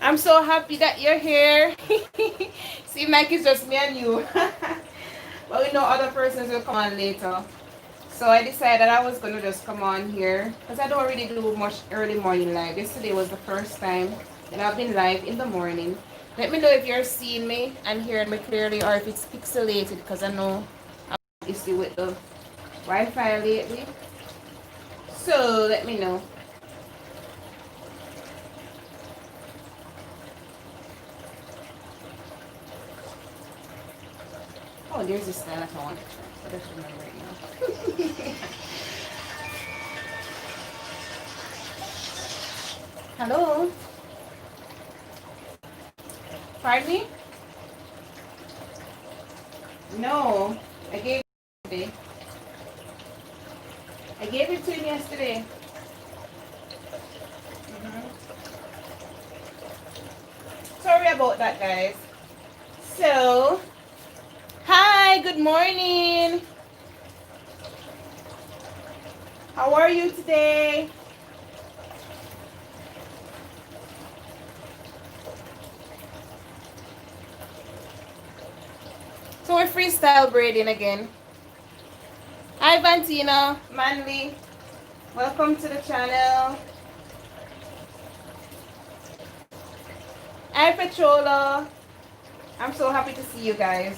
I'm so happy that you're here. Seems like it's just me and you. But we know other persons will come on later. So I decided I was going to just come on here because I don't really do much early morning live. Yesterday was the first time that I've been live in the morning. Let me know if you're seeing me and hearing me clearly or if it's pixelated because I know I'm issue with the Wi-Fi lately. So let me know. Oh, there's this style that I want to try. I just remember it now. Hello? Pardon me? No, I gave it yesterday. I gave it to him yesterday. Sorry about that, guys. So, hi, good morning. How are you today? So we're freestyle braiding again. Hi, Vantina, Manly. Welcome to the channel. Hi, Petrola. I'm so happy to see you guys.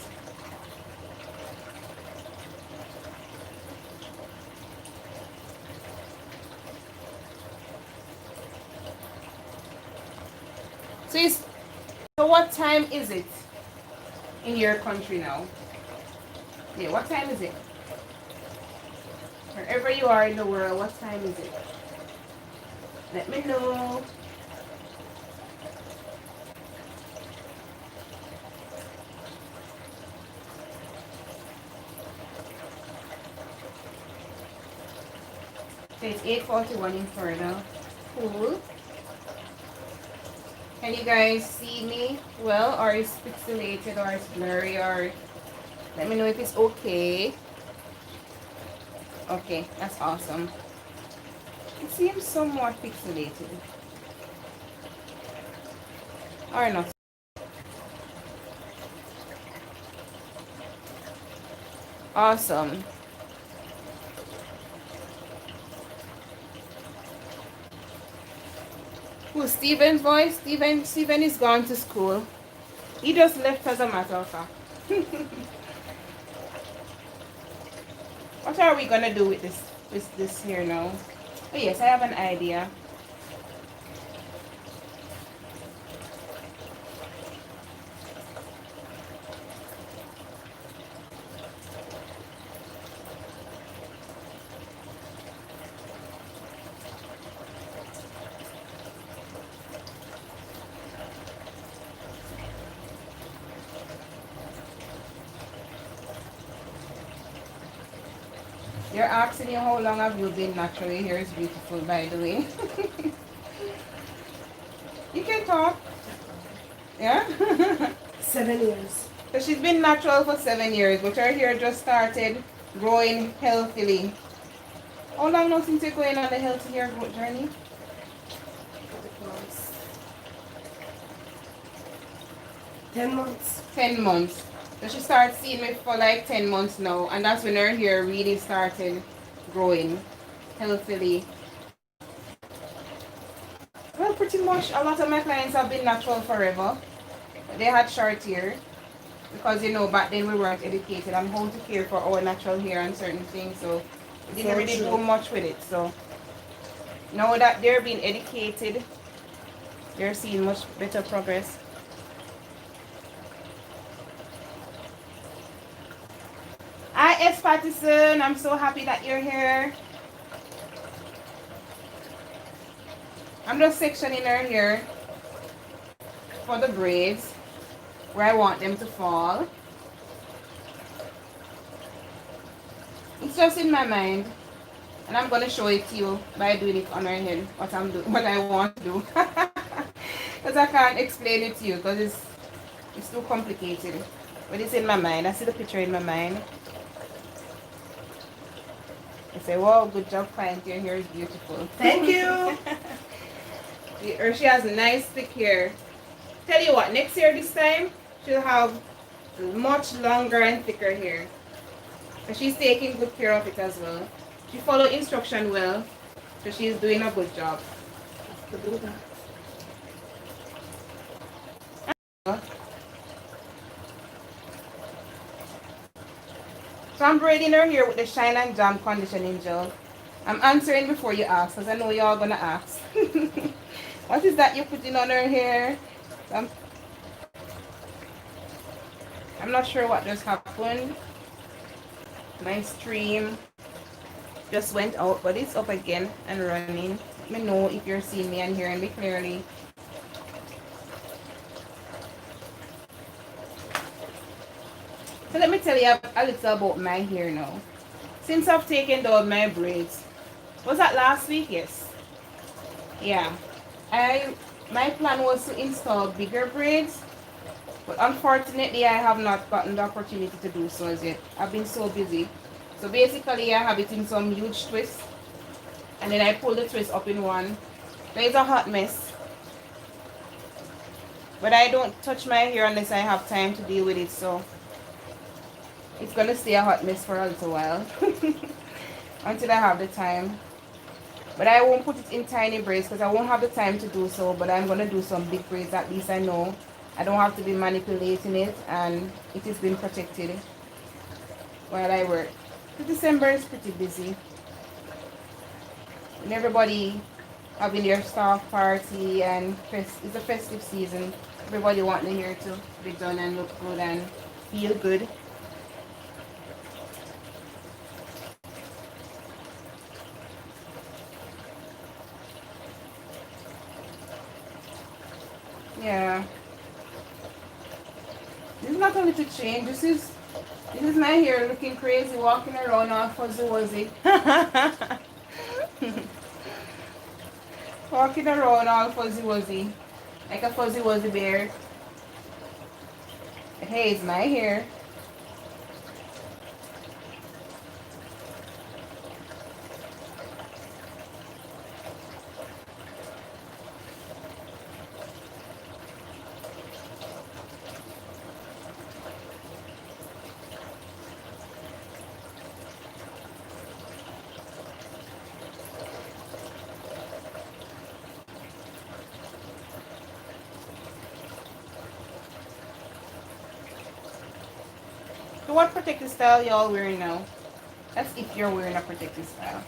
So what time is it in your country now? Yeah, what time is it? Wherever you are in the world, what time is it? Let me know. So it's 8:41 in Florida. Cool. Can you guys see me well, or is pixelated, or it's blurry, or let me know if it's okay. Okay, that's awesome. It seems somewhat pixelated. Or not. Awesome. Who's Steven's voice? Steven is gone to school. He just left as a matter of fact. What are we gonna do with this here now? Oh yes, I have an idea. You're asking you how long have you been naturally here is beautiful, by the way. You can talk. Yeah? 7 years. So she's been natural for 7 years, but her hair just started growing healthily. How long now since you're going on the healthy hair growth journey? 10 months. 10 months. So she started seeing me for like 10 months now, and that's when her hair really started growing healthily. Well, pretty much a lot of my clients have been natural forever. They had short hair because, you know, back then we weren't educated on how to care for our natural hair and certain things, so we didn't really do much with it. So now that they're being educated, they're seeing much better progress. Hi, S. Pattison. I'm so happy that you're here. I'm just sectioning her hair for the braids where I want them to fall. It's just in my mind, and I'm gonna show it to you by doing it on her head. What I want to do, because I can't explain it to you because it's too complicated. But it's in my mind. I see the picture in my mind. I say, wow, good job, client. Your hair is beautiful. Thank you. Or she has nice thick hair. Tell you what, next year this time, she'll have much longer and thicker hair. And she's taking good care of it as well. She follow instruction well, so she's doing a good job. To do that. So I'm braiding her hair with the Shine and Jam conditioning gel. I'm answering before you ask, because I know you're all gonna ask. What is that you're putting on her hair? I'm not sure what just happened. My stream just went out, but it's up again and running. Let me know if you're seeing me and hearing me clearly. So let me tell you a little about my hair now. Since I've taken down my braids, was that last week? Yes. Yeah. My plan was to install bigger braids, but unfortunately I have not gotten the opportunity to do so as yet. I've been so busy. So basically I have it in some huge twist, and then I pull the twist up in one. There is a hot mess, but I don't touch my hair unless I have time to deal with it, so it's gonna stay a hot mess for a little while until I have the time. But I won't put it in tiny braids because I won't have the time to do so, but I'm gonna do some big braids. At least I know I don't have to be manipulating it, and it is being protected while I work. December is pretty busy, and everybody having their staff party, and it's a festive season. Everybody want the hair to be done and look good and feel good. Yeah. This is not a little change. This is my hair looking crazy, walking around all fuzzy wuzzy. Walking around all fuzzy wuzzy. Like a fuzzy wuzzy bear. Hey, it's my hair. So what protective style y'all wearing now? That's if you're wearing a protective style.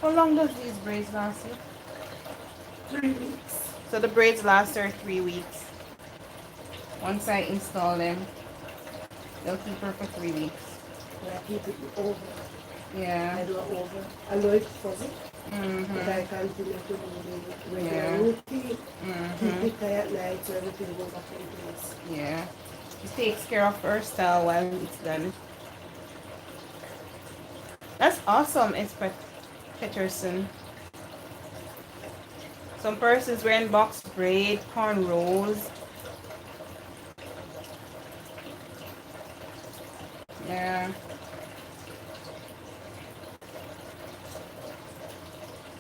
How long does these braids last you? 3 weeks. So the braids last her 3 weeks. Once I install them, they'll keep her for 3 weeks. And I keep it over. Yeah. I do it over. I know it's fuzzy, but I continue to do the regular routine. Keep it tight at night so everything goes back in place. Yeah. She takes care of her style while it's done. That's awesome, Espe Peterson. Some persons wearing box braid, cornrows. Yeah.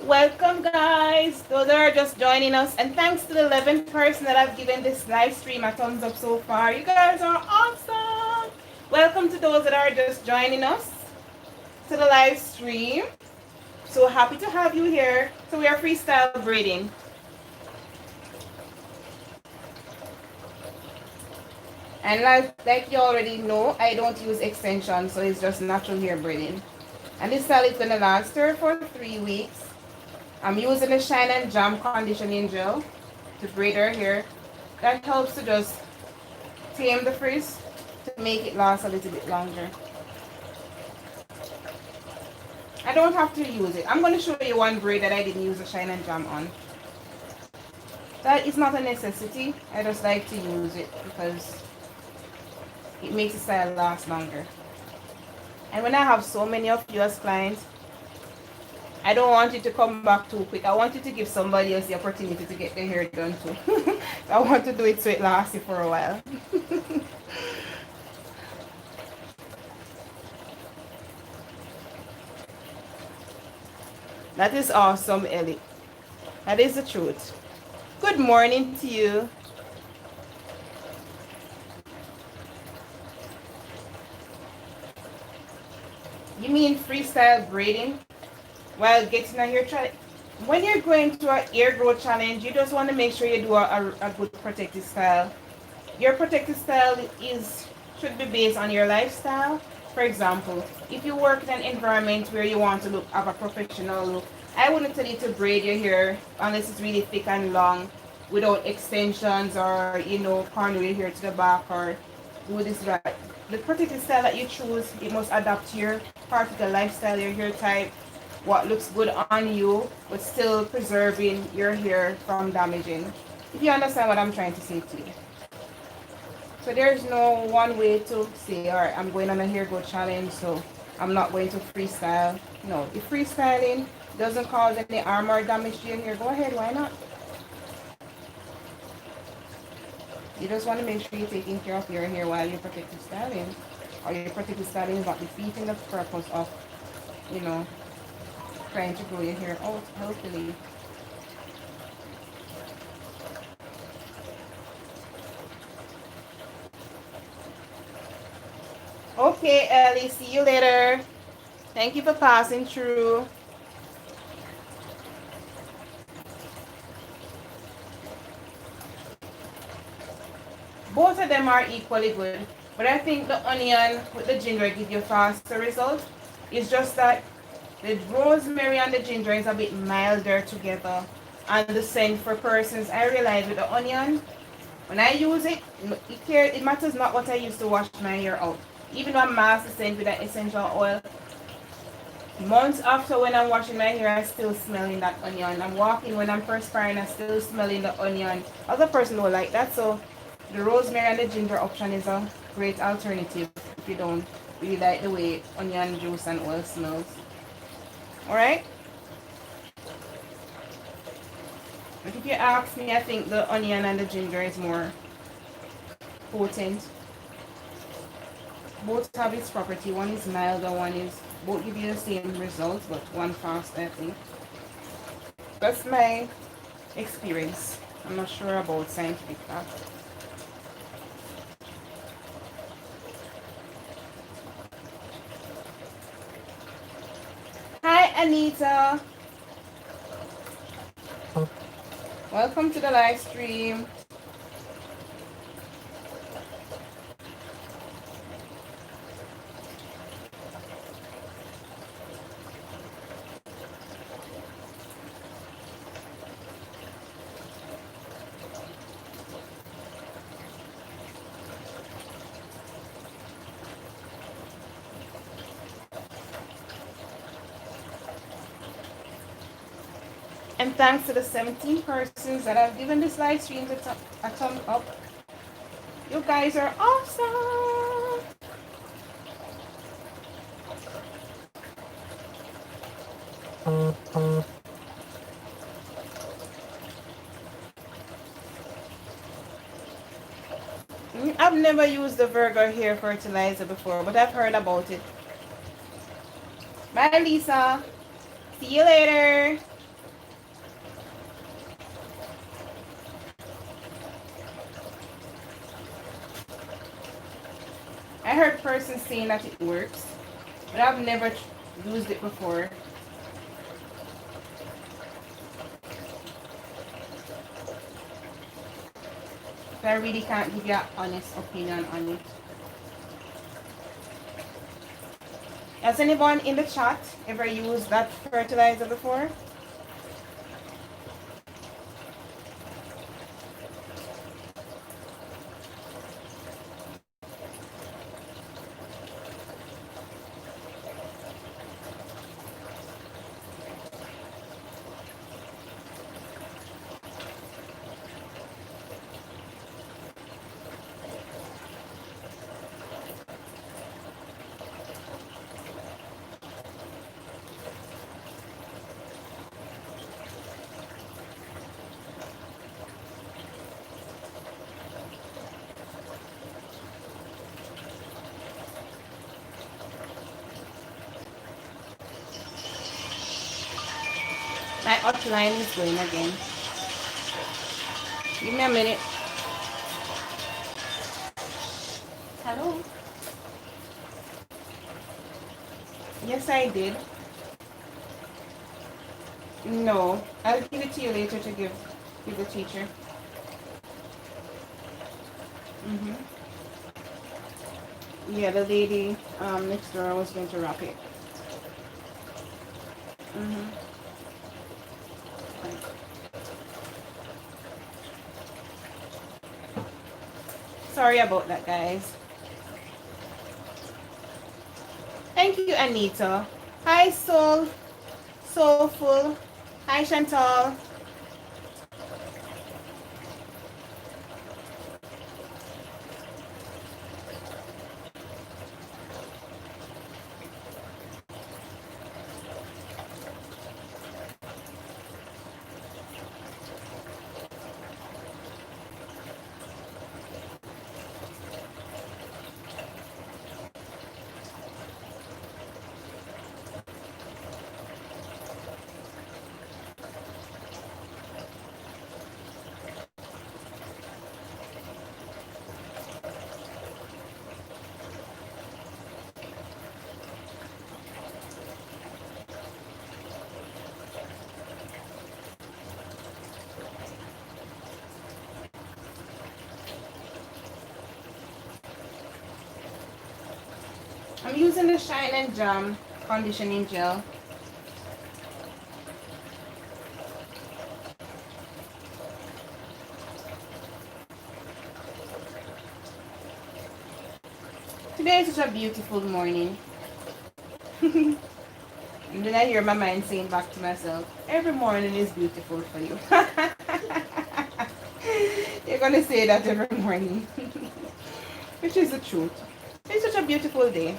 Welcome guys, those that are just joining us, and thanks to the 11 person that have given this live stream a thumbs up so far. You guys are awesome. Welcome to those that are just joining us to the live stream. So happy to have you here. So we are freestyle braiding. And like you already know, I don't use extensions, so it's just natural hair braiding. And this style is gonna last her for 3 weeks. I'm using the Shine and Jam conditioning gel to braid her hair. That helps to just tame the frizz to make it last a little bit longer. I don't have to use it. I'm going to show you one braid that I didn't use the Shine and Jam on. That is not a necessity. I just like to use it because it makes the style last longer. And when I have so many of you as clients, I don't want you to come back too quick. I want you to give somebody else the opportunity to get their hair done too. I want to do it so it lasts you for a while. That is awesome, Ellie. That is the truth. Good morning to you. You mean freestyle braiding while getting a hair challenge? When you're going to a hair growth challenge, you just want to make sure you do a good protective style. Your protective style should be based on your lifestyle. For example, if you work in an environment where you want to have a professional look, I wouldn't tell you to braid your hair unless it's really thick and long without extensions or, corner your hair to the back or do this right. The protective style that you choose, it must adapt to your particular lifestyle, your hair type, what looks good on you, but still preserving your hair from damaging. If you understand what I'm trying to say to you. So there's no one way to say, all right, I'm going on a hair growth challenge, so I'm not going to freestyle. No, if freestyling doesn't cause any harm or damage to your hair, go ahead, why not? You just want to make sure you're taking care of your hair while you're protective styling. Or your protective styling is not defeating the purpose of, trying to grow your hair out healthily. Okay, Ellie, see you later. Thank you for passing through. Both of them are equally good, but I think the onion with the ginger give you faster results. It's just that the rosemary and the ginger is a bit milder together, and the scent for persons, I realize with the onion, when I use it, it matters not what I use to wash my hair out. Even though I mask the scent with an essential oil, months after when I'm washing my hair, I still smelling that onion. I'm walking when I'm perspiring, I still smelling the onion. Other person don't like that, so the rosemary and the ginger option is a great alternative if you don't really like the way onion juice and oil smells. Alright? But if you ask me, I think the onion and the ginger is more potent. Both have its property. One is mild and one is, both give you the same results, but one fast, I think. That's my experience. I'm not sure about scientific facts. Hi, Anita. Welcome to the live stream. And thanks to the 17 persons that have given this live stream a thumbs up. You guys are awesome. I've never used the Virgo hair fertilizer before, but I've heard about it. Bye, Lisa. See you later. I heard persons saying that it works, but I've never used it before. So I really can't give you an honest opinion on it. Has anyone in the chat ever used that fertilizer before? outline is going again. Give me a minute. Hello? Yes, I did. No, I'll give it to you later to give the teacher. Yeah, the lady next door was going to wrap it. Sorry about that, guys. Thank you, Anita. Hi, Soulful. Hi, Chantal. I'm using the Shine and Jam conditioning gel. Today is such a beautiful morning. And then I hear my mind saying back to myself, every morning is beautiful for you. You're going to say that every morning. Which is the truth. It's such a beautiful day.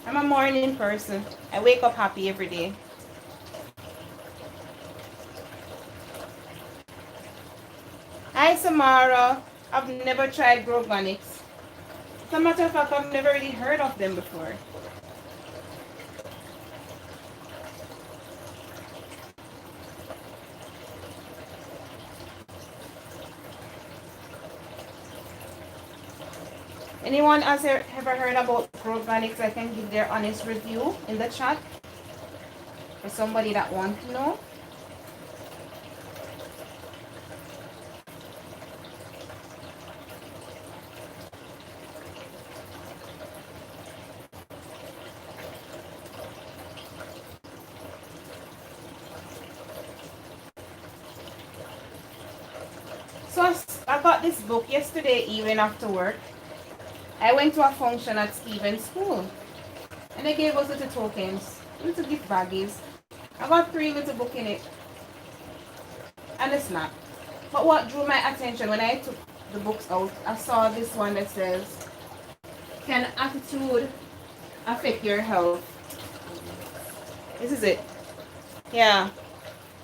I'm a morning person. I wake up happy every day. Hi, Samara. I've never tried Grogonics. As a matter of fact, I've never really heard of them before. Anyone else ever heard about Grogonics? I can give their honest review in the chat for somebody that wants to know. So I got this book yesterday evening after work. I went to a function at Stephen's school and they gave us little tokens, little gift baggies. I got 3 little book in it and a snack. But what drew my attention when I took the books out, I saw this one that says, can attitude affect your health? This is it. Yeah.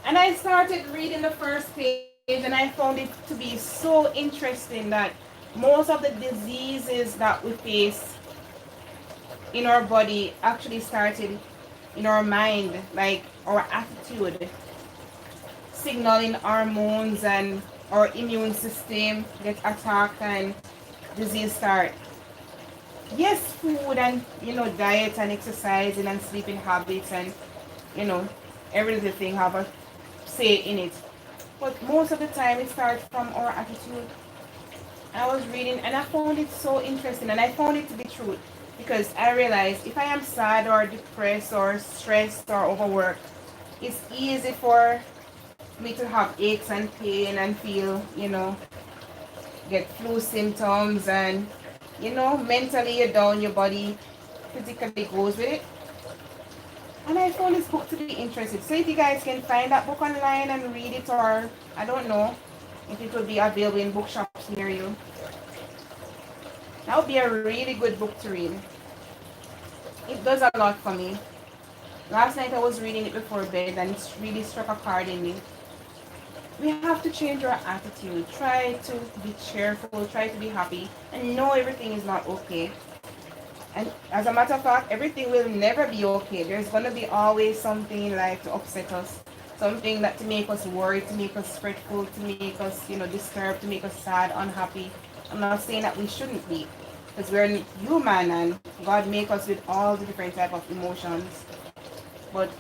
And I started reading the first page and I found it to be so interesting that most of the diseases that we face in our body actually started in our mind, like our attitude, signaling hormones and our immune system get attacked and disease start. Yes, food and diet and exercising and sleeping habits and everything have a say in it. But most of the time it starts from our attitude. I was reading and I found it so interesting and I found it to be true because I realized if I am sad or depressed or stressed or overworked, it's easy for me to have aches and pain and feel, get flu symptoms and, mentally you're down, your body physically goes with it. And I found this book to be interesting. So if you guys can find that book online and read it, or I don't know if it will be available in bookshops near you. That would be a really good book to read. It does a lot for me. Last night I was reading it before bed and it really struck a chord in me. We have to change our attitude. Try to be cheerful, try to be happy, and know everything is not okay. And as a matter of fact, everything will never be okay. There's going to be always something in life to upset us, something that to make us worry, to make us fretful, to make us, disturbed, to make us sad, unhappy. I'm not saying that we shouldn't be, because we're human and God made us with all the different type of emotions. But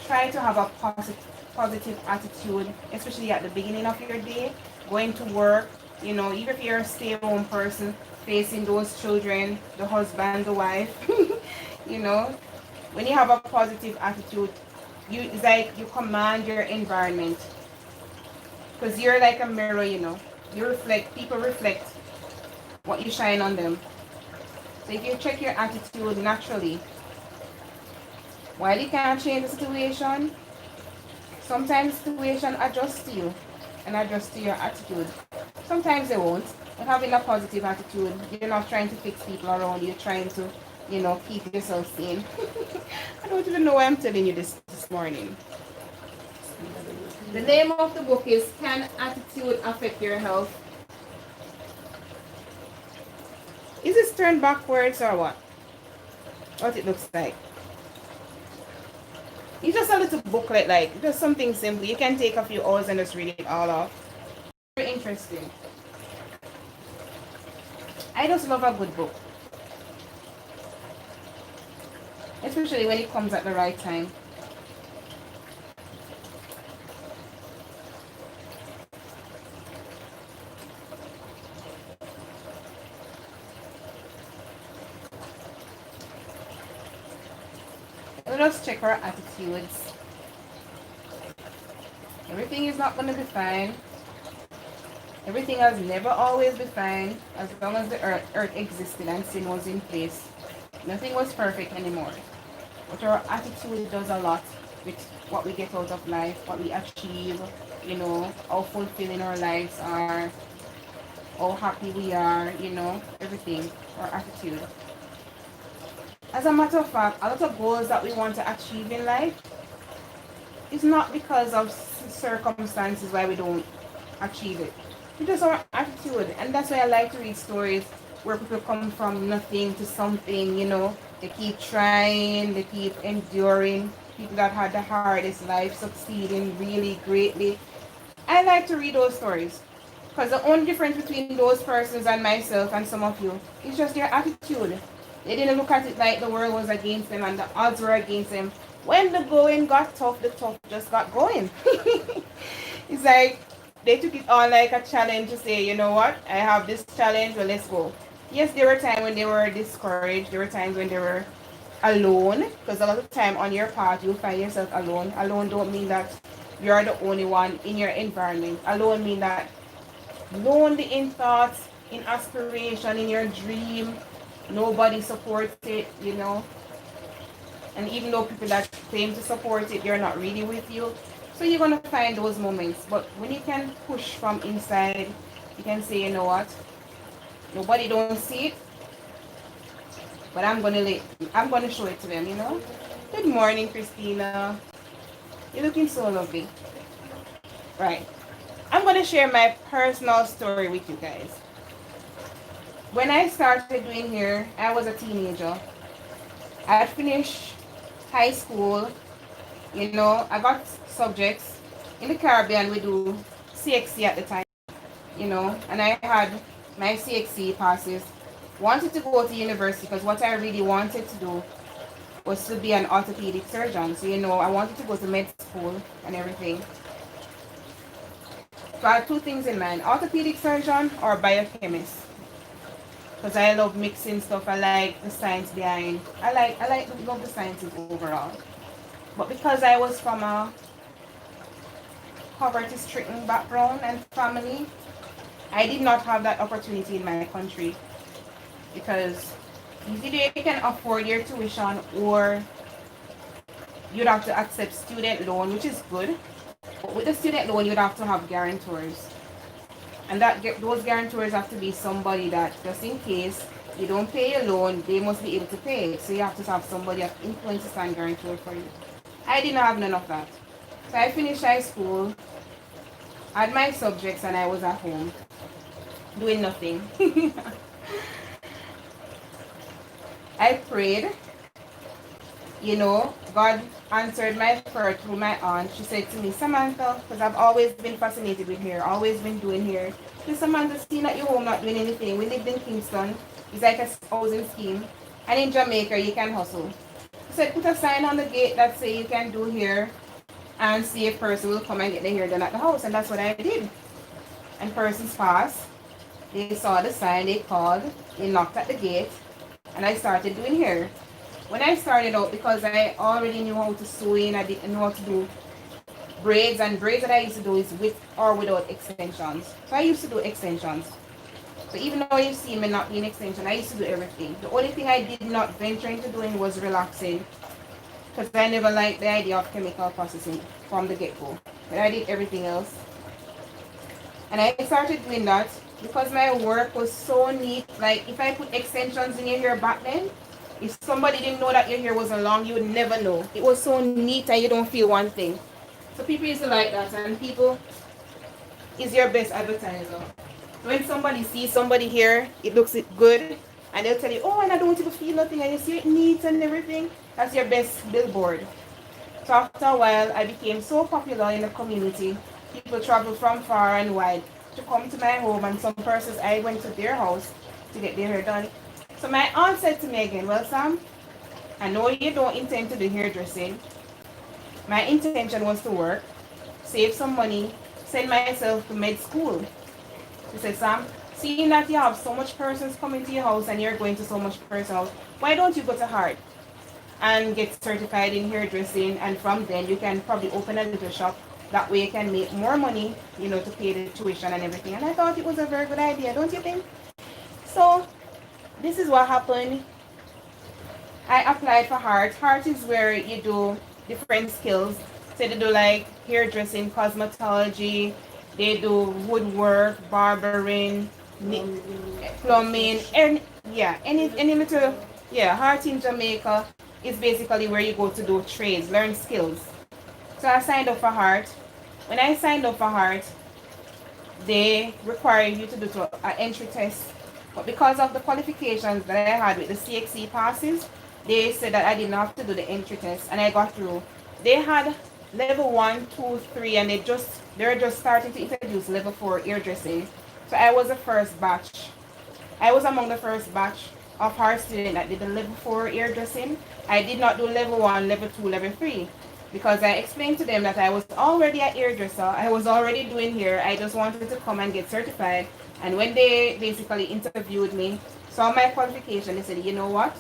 try to have a positive attitude, especially at the beginning of your day, going to work, even if you're a stay-at-home person, facing those children, the husband, the wife, you know, when you have a positive attitude, it's like you command your environment, because you're like a mirror, you reflect, people reflect what you shine on them. So if you check your attitude naturally, while you can't change the situation, sometimes the situation adjusts to you and adjusts to your attitude. Sometimes they won't. But having a positive attitude, you're not trying to fix people around you, you're trying to, keep yourself sane. I don't even know why I'm telling you this morning. The name of the book is Can Attitude Affect Your Health? Is this turned backwards or what? What it looks like? It's just a little booklet, like just something simple. You can take a few hours and just read it all off. Very interesting. I just love a good book, especially when it comes at the right time. Let us check our attitudes. Everything is not going to be fine. Everything has never always been fine. As long as the earth existed and sin was in place, nothing was perfect anymore. But our attitude does a lot with what we get out of life, what we achieve, how fulfilling our lives are, how happy we are, everything, our attitude. As a matter of fact, a lot of goals that we want to achieve in life is not because of circumstances why we don't achieve it. It's just our attitude. And that's why I like to read stories where people come from nothing to something, They keep trying, they keep enduring. People that had the hardest life succeeding really greatly. I like to read those stories. Because the only difference between those persons and myself and some of you is just their attitude. They didn't look at it like the world was against them and the odds were against them. When the going got tough, the tough just got going. It's like they took it on like a challenge to say, you know what, I have this challenge, well, let's go. Yes, there were times when they were discouraged. There were times when they were alone. Because a lot of time on your path, you'll find yourself alone. Alone don't mean that you're the only one in your environment. Alone mean that lonely in thoughts, in aspiration, in your dream. Nobody supports it, And even though people that claim to support it, they're not really with you. So you're going to find those moments. But when you can push from inside, you can say, you know what? Nobody don't see it. But I'm going to show it to them, Good morning, Christina. You're looking so lovely. Right. I'm going to share my personal story with you guys. When I started doing hair, I was a teenager. I had finished high school. I got subjects. In the Caribbean, we do CXC at the time, and I had my CXC passes. Wanted to go to university because what I really wanted to do was to be an orthopedic surgeon. So, I wanted to go to med school and everything. So I had two things in mind, orthopedic surgeon or biochemist. Because I love mixing stuff. I like the science behind. Love the sciences overall. But because I was from a poverty-stricken background and family, I did not have that opportunity in my country. Because either you can afford your tuition or you'd have to accept student loan, which is good. But with the student loan, you'd have to have guarantors. And those guarantors have to be somebody that, just in case you don't pay your loan, they must be able to pay it. So you have to have somebody of influence to stand guarantor for you. I didn't have none of that. So I finished high school, had my subjects, and I was at home doing nothing. I prayed. God answered my prayer through my aunt. She said to me, Samantha, because I've always been fascinated with hair, always been doing hair. She said, Samantha, seeing at your home not doing anything. We lived in Kingston. It's like a housing scheme. And in Jamaica, you can hustle. She said, put a sign on the gate that say you can do hair and see if person will come and get their hair done at the house. And that's what I did. And persons passed. They saw the sign, they called, they knocked at the gate, and I started doing hair. When I started out, because I already knew how to sew in, I didn't know how to do braids, and braids that I used to do is with or without extensions. So I used to do extensions. So even though you see me not doing extension, I used to do everything. The only thing I did not venture into doing was relaxing, because I never liked the idea of chemical processing from the get-go. But I did everything else. And I started doing that because my work was so neat. Like, if I put extensions in your hair back then, if somebody didn't know that your hair wasn't long, you would never know. It was so neat and you don't feel one thing. So people used to like that, and people is your best advertiser. When somebody sees somebody here, it looks good, and they'll tell you, oh, and I don't even feel nothing, and you see it neat and everything. That's your best billboard. So after a while, I became so popular in the community. People travel from far and wide to come to my home, and some persons, I went to their house to get their hair done. So my aunt said to me again, well, Sam, I know you don't intend to do hairdressing. My intention was to work, save some money, send myself to med school. She said, Sam, seeing that you have so much persons coming to your house and you're going to so much persons' house, why don't you go to Hart and get certified in hairdressing, and from then you can probably open a little shop. That way you can make more money, to pay the tuition and everything. And I thought it was a very good idea, don't you think? So this is what happened. I applied for Hart. Hart is where you do different skills. So they do like hairdressing, cosmetology, they do woodwork, barbering, plumbing, and any little, Hart in Jamaica is basically where you go to do trades, learn skills. So I signed up for Hart. When I signed up for Hart, they require you to do an entry test. But because of the qualifications that I had with the CXC passes, they said that I didn't have to do the entry test, and I got through. They had level 1, 2, 3, and they're just starting to introduce level 4 hairdressing. So I was the first batch. I was among the first batch of our students that did the level 4 hairdressing. I did not do level 1, level 2, level 3. Because I explained to them that I was already a hairdresser. I was already doing hair. I just wanted to come and get certified. And when they basically interviewed me, saw my qualification, they said, you know what?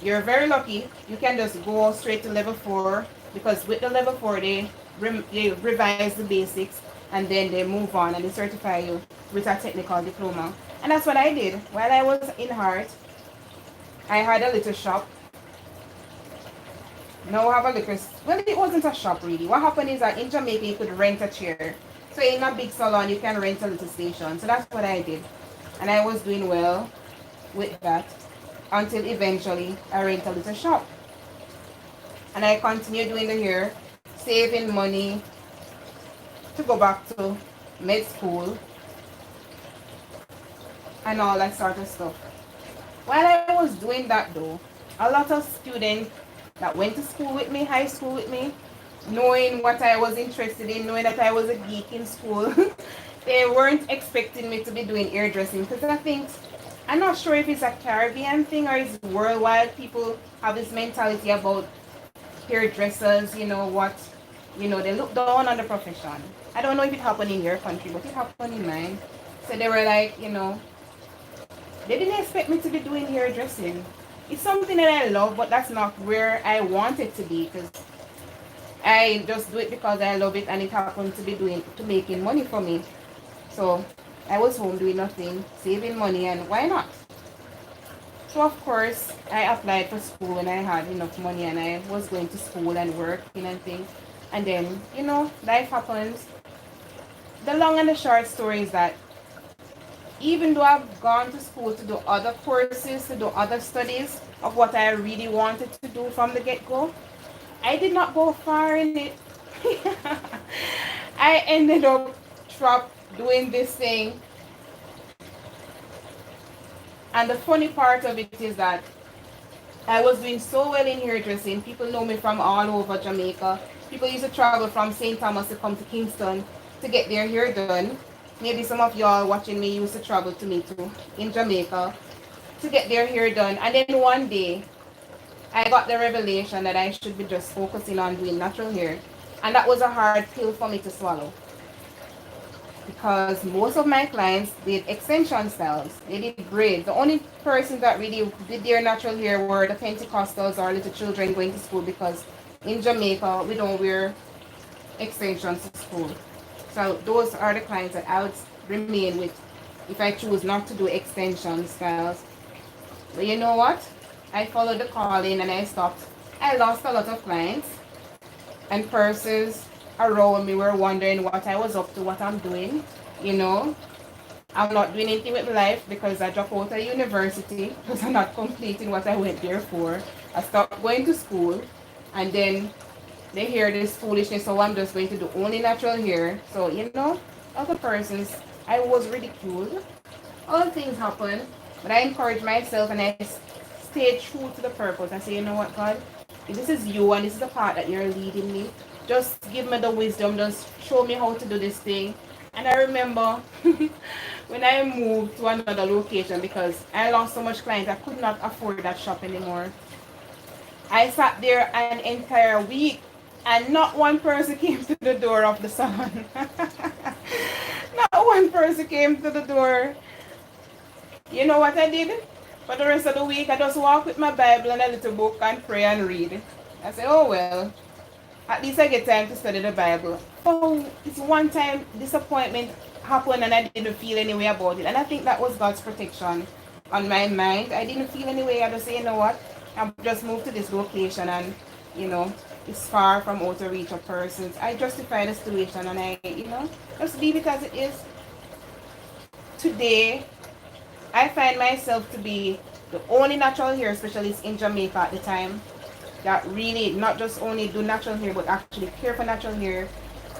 You're very lucky. You can just go straight to level 4. Because with the level 4, they revise the basics. And then they move on and they certify you with a technical diploma. And that's what I did. While I was in Hart, I had a little shop. Now I have a little, well, it wasn't a shop really. What happened is that in Jamaica you could rent a chair. So in a big salon you can rent a little station. So that's what I did. And I was doing well with that until eventually I rent a little shop. And I continued doing the hair, saving money to go back to med school and all that sort of stuff. While I was doing that though, a lot of students that went to school with me, high school with me, knowing what I was interested in, knowing that I was a geek in school, they weren't expecting me to be doing hairdressing, because I think, I'm not sure if it's a Caribbean thing or it's worldwide. People have this mentality about hairdressers, they look down on the profession. I don't know if it happened in your country, but it happened in mine. So they were like, they didn't expect me to be doing hairdressing. It's something that I love, but that's not where I want it to be, because I just do it because I love it, and it happened to making money for me. So I was home doing nothing, saving money, and why not? So of course I applied for school when I had enough money, and I was going to school and working and things. And then, life happens. The long and the short story is that even though I've gone to school to do other courses, to do other studies of what I really wanted to do from the get-go, I did not go far in it. I ended up trapped doing this thing. And the funny part of it is that I was doing so well in hairdressing. People know me from all over Jamaica. People used to travel from St. Thomas to come to Kingston to get their hair done. Maybe some of y'all watching me used to travel to me too in Jamaica to get their hair done. And then one day, I got the revelation that I should be just focusing on doing natural hair. And that was a hard pill for me to swallow because most of my clients did extension styles. They did braids. The only persons that really did their natural hair were the Pentecostals or little children going to school, because in Jamaica we don't wear extensions to school. So those are the clients that I would remain with if I choose not to do extension styles. But you know what? I followed the calling and I stopped. I lost a lot of clients, and persons around me were wondering what I was up to, what I'm doing. You know, I'm not doing anything with my life because I dropped out of university because I'm not completing what I went there for. I stopped going to school, and then they hear this foolishness, so I'm just going to do only natural hair. So, you know, other persons, I was ridiculed. All things happen, but I encourage myself and I stay true to the purpose. I say, you know what, God, if this is you and this is the part that you're leading me, just give me the wisdom, just show me how to do this thing. And I remember when I moved to another location because I lost so much clients, I could not afford that shop anymore. I sat there an entire week and not one person came to the door of the salon. Not one person came to the door. You know what I did? For the rest of the week, I just walk with my Bible and a little book and pray and read. I said, oh well, at least I get time to study the Bible. Oh, it's one time disappointment happened and I didn't feel any way about it. And I think that was God's protection on my mind. I didn't feel any way. I just say, you know what? I've just moved to this location and, you know, it's far from out of reach of persons. I justify the situation and I, you know, just leave it as it is. Today, I find myself to be the only natural hair specialist in Jamaica at the time that really not just only do natural hair but actually care for natural hair.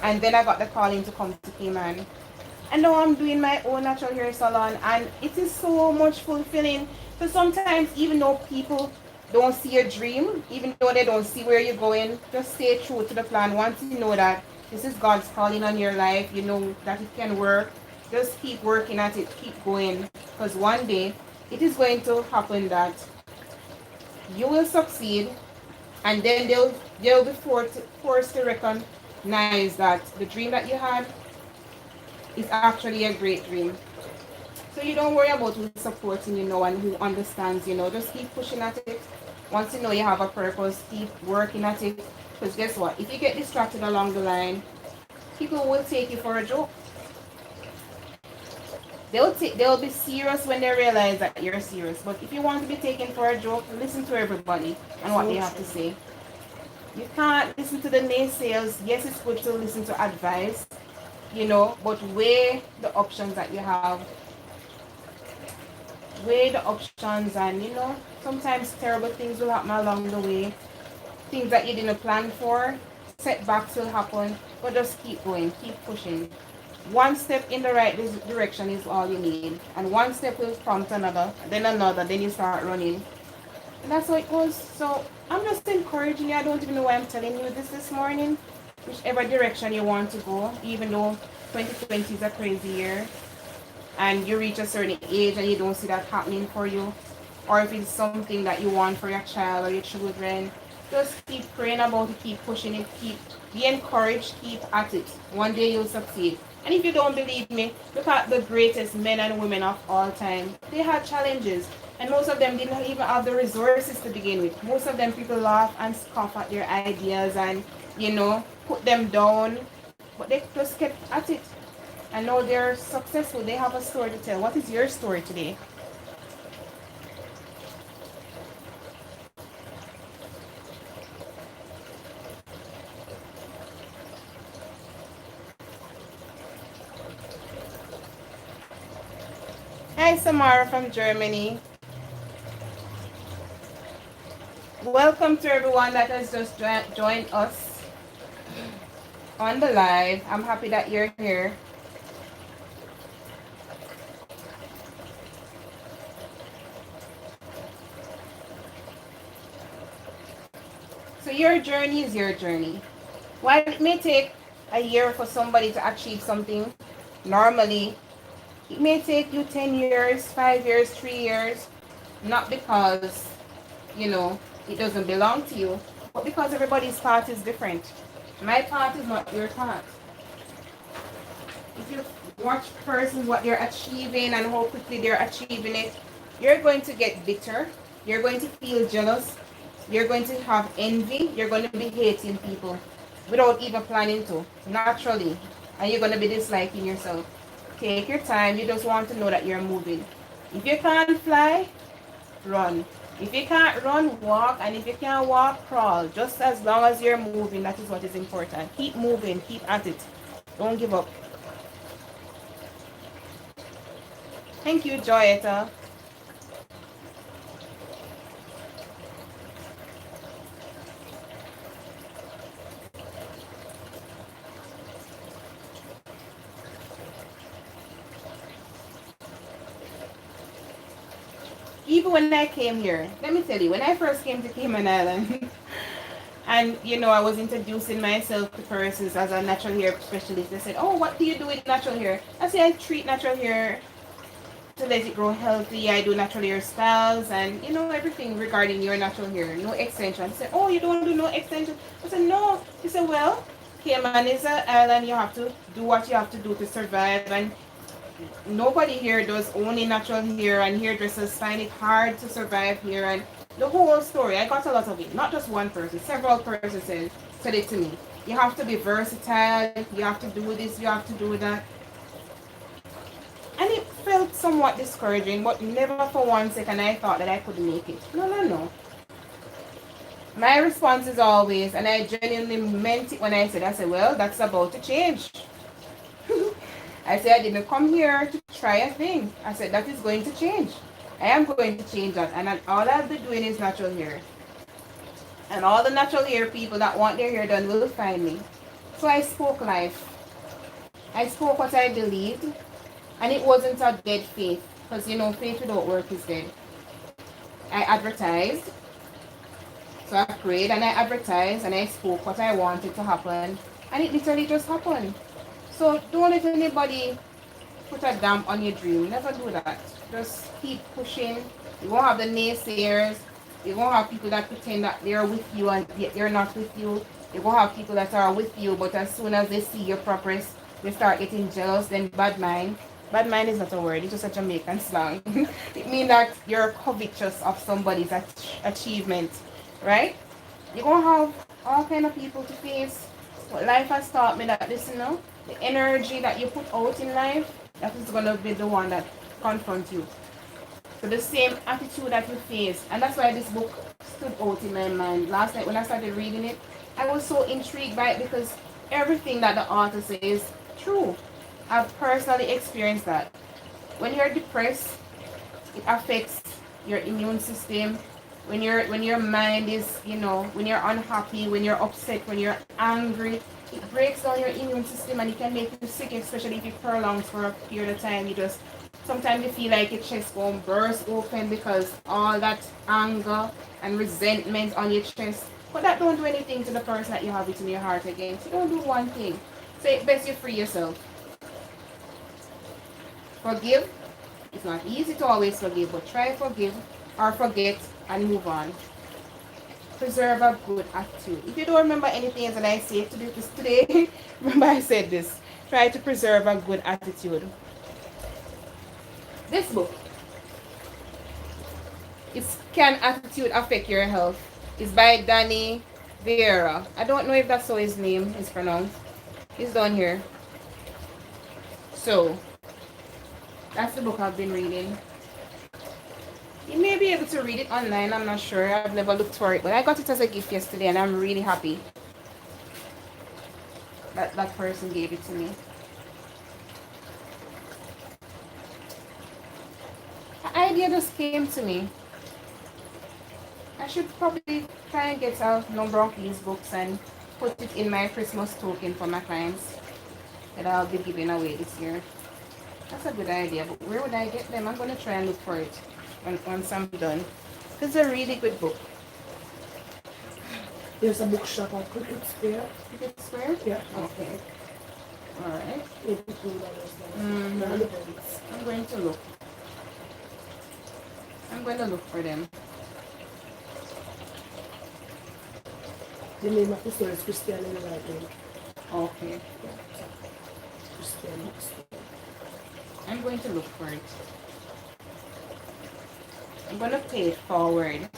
And then I got the calling to come to Cayman. And now I'm doing my own natural hair salon and it is so much fulfilling. So sometimes even though people don't see your dream, even though they don't see where you're going, just stay true to the plan. Once you know that this is God's calling on your life, you know that it can work, just keep working at it, keep going. Because one day it is going to happen that you will succeed, and then they'll be forced to recognize that the dream that you had is actually a great dream. So you don't worry about who's supporting you now and who understands, you know, just keep pushing at it. Once you know you have a purpose, keep working at it. Because guess what? If you get distracted along the line, people will take you for a joke. They'll be serious when they realize that you're serious. But if you want to be taken for a joke, listen to everybody and what they have to say. You can't listen to the naysayers. Yes, it's good to listen to advice, you know, but weigh the options that you have. Weigh the options, and you know, sometimes terrible things will happen along the way. Things that you didn't plan for, setbacks will happen, but just keep going, keep pushing. One step in the right direction is all you need, and one step will prompt another, then you start running. And that's how it goes. So I'm just encouraging you. I don't even know why I'm telling you this morning. Whichever direction you want to go, even though 2020 is a crazy year and you reach a certain age and you don't see that happening for you, or if it's something that you want for your child or your children, just keep praying about it, keep pushing it, be encouraged, keep at it. One day you'll succeed. And if you don't believe me, look at the greatest men and women of all time. They had challenges, and most of them didn't even have the resources to begin with. Most of them, people laugh and scoff at their ideas and, you know, put them down, but they just kept at it. And now they're successful. They have a story to tell. What is your story today? Hi, Samara from Germany. Welcome to everyone that has just joined us on the live. I'm happy that you're here. your journey is your journey. While it may take a year for somebody to achieve something, normally, it may take you 10 years, 5 years, 3 years, not because, you know, it doesn't belong to you, but because everybody's path is different. My path is not your path. If you watch persons, what they're achieving and how quickly they're achieving it, you're going to get bitter. You're going to feel jealous. You're going to have envy. You're going to be hating people without even planning to, naturally. And you're going to be disliking yourself. Take your time. You just want to know that you're moving. If you can't fly, run. If you can't run, walk. And if you can't walk, crawl. Just as long as you're moving, that is what is important. Keep moving. Keep at it. Don't give up. Thank you, Joyetta. Even when I came here, let me tell you, when I first came to Cayman Island, and you know, I was introducing myself to persons as a natural hair specialist. They said, "Oh, what do you do with natural hair?" I say, "I treat natural hair to let it grow healthy. I do natural hair styles and you know everything regarding your natural hair. No extension." He said, "Oh, you don't do no extension?" I said, "No." He said, "Well, Cayman is an island. You have to do what you have to do to survive, and nobody here does only natural hair, and hairdressers find it hard to survive here." And the whole story, I got a lot of it. Not just one person, several persons said it to me. You have to be versatile. You have to do this. You have to do that. And it felt somewhat discouraging, but never for 1 second I thought that I could make it. No, no, no. My response is always, and I genuinely meant it when I said, well, that's about to change. I said, I didn't come here to try a thing. I said, that is going to change. I am going to change that. And all I'll be doing is natural hair. And all the natural hair people that want their hair done will find me. So I spoke life. I spoke what I believed. And it wasn't a dead faith. Because, you know, faith without work is dead. I advertised. So I prayed and I advertised and I spoke what I wanted to happen. And it literally just happened. So don't let anybody put a damp on your dream. Never do that. Just keep pushing. You won't have the naysayers. You won't have people that pretend that they're with you and they're not with you. You won't have people that are with you, but as soon as they see your progress, they start getting jealous. Then bad mind. Bad mind is not a word. It's just a Jamaican slang. It means that you're covetous of somebody's achievement, right? You're going to have all kind of people to face. But life has taught me that this, you know, the energy that you put out in life, that is going to be the one that confronts you. So the same attitude that you face. And that's why this book stood out in my mind. Last night when I started reading it, I was so intrigued by it because everything that the author says is true. I've personally experienced that. When you're depressed, it affects your immune system. When your mind is, you know, when you're unhappy, when you're upset, when you're angry, it breaks down your immune system and it can make you sick, especially if it prolongs for a period of time. You just, sometimes you feel like your chest won't burst open because all that anger and resentment on your chest. But that don't do anything to the person that you have it in your heart against. You don't do one thing. So it's best you free yourself. Forgive. It's not easy to always forgive, but try forgive or forget and move on. Preserve a good attitude. If you don't remember anything that I said to this today, remember I said this. Try to preserve a good attitude. This book, it's Can Attitude Affect Your Health? It's by Danny Vieira. I don't know if that's how his name is pronounced. It's down here. So, that's the book I've been reading. You may be able to read it online, I'm not sure. I've never looked for it, but I got it as a gift yesterday and I'm really happy that that person gave it to me. The idea just came to me. I should probably try and get a number of these books and put it in my Christmas token for my clients that I'll be giving away this year. That's a good idea, but where would I get them? I'm going to try and look for it once I'm done. It's a really good book. There's a bookshop on Cricket Square. Cricket Square? Yeah. Okay. Alright. Mm-hmm. I'm going to look. I'm going to look for them. The name of the store is Freestyle in the right name. Okay. Yeah. Freestyle. I'm going to look for it. I'm going to pay it forward.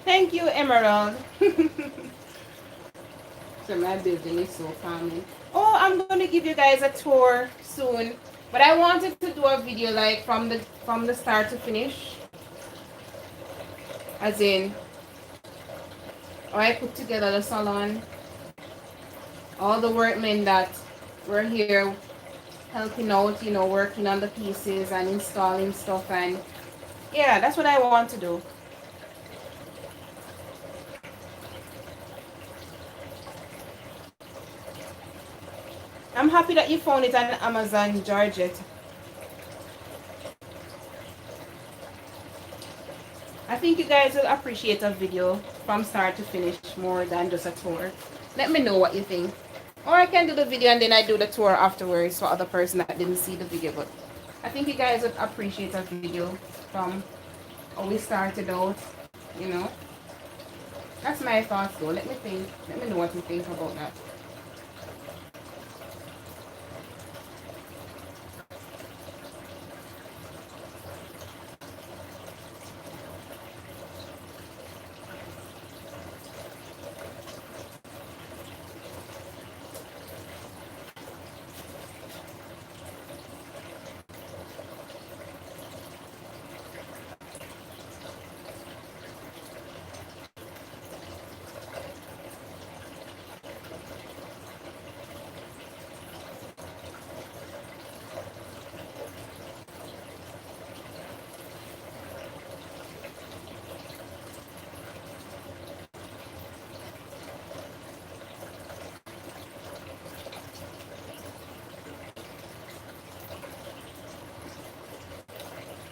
Thank you, Emerald. So my building is so calming. Oh, I'm going to give you guys a tour soon. But I wanted to do a video like from the start to finish. As in, how I put together the salon. All the workmen that were here helping out, you know, working on the pieces and installing stuff. And yeah, that's what I want to do. I'm happy that you found it on Amazon, Georgette. I think you guys will appreciate a video from start to finish more than just a tour. Let me know what you think. Or I can do the video and then I do the tour afterwards for other person that didn't see the video. But I think you guys would appreciate a video from how we started out, you know. That's my thoughts though. Let me think. Let me know what you think about that.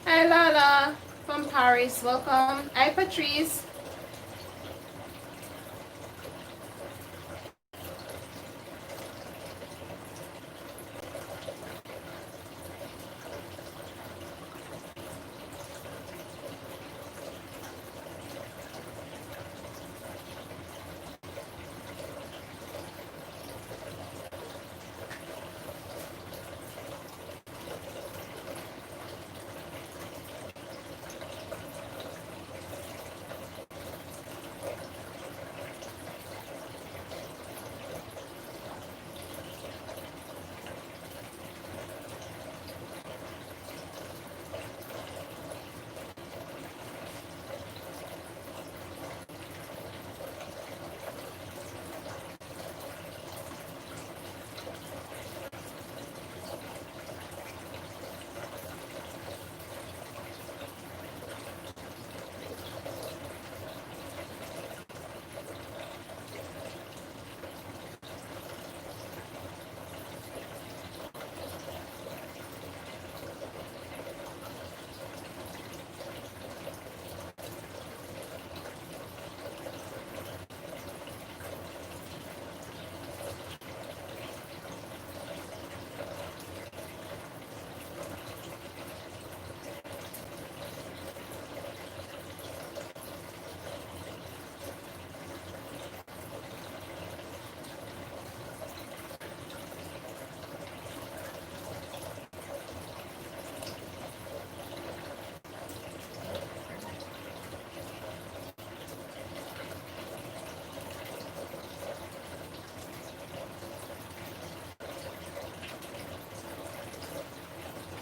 Hi Lala from Paris, welcome. Hi Patrice.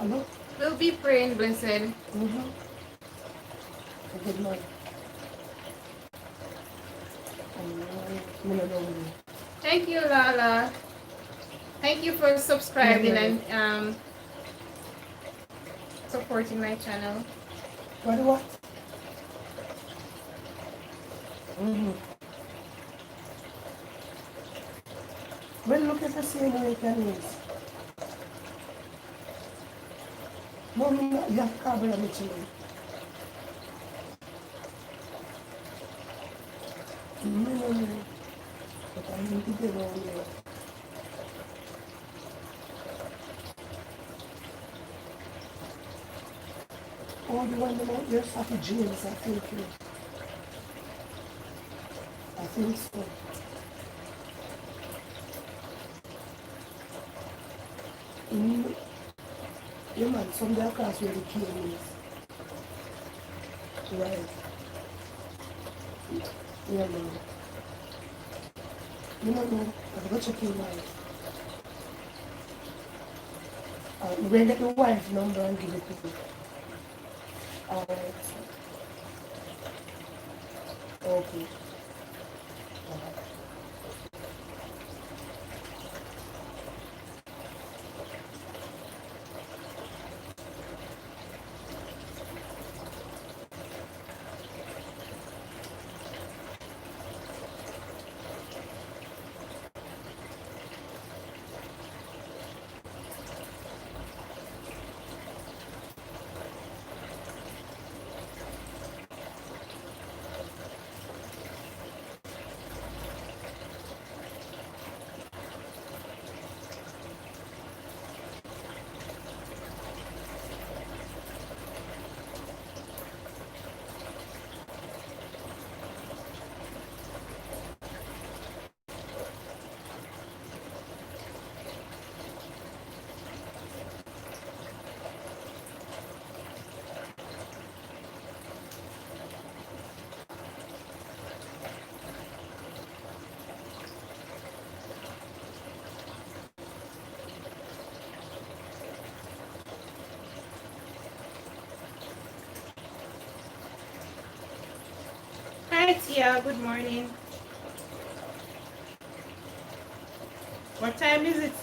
Hello? We'll be praying, blessed. Mm-hmm. Good morning. Thank you, Lala. Thank you for subscribing and supporting my channel. What? Mm-hmm. Well, look at the same way it is. No, you have carbon on the chili. No. But I need to get on there. Oh, you want them out there? Happy jeans, I think. I think so. Mm. Yeah, man, some of class where the cane is. Right. Yeah, man. You don't know. I've got your key wife. We're going to get the wife number and give it to you. Alright. Okay. Hi, Tia. Good morning. What time is it?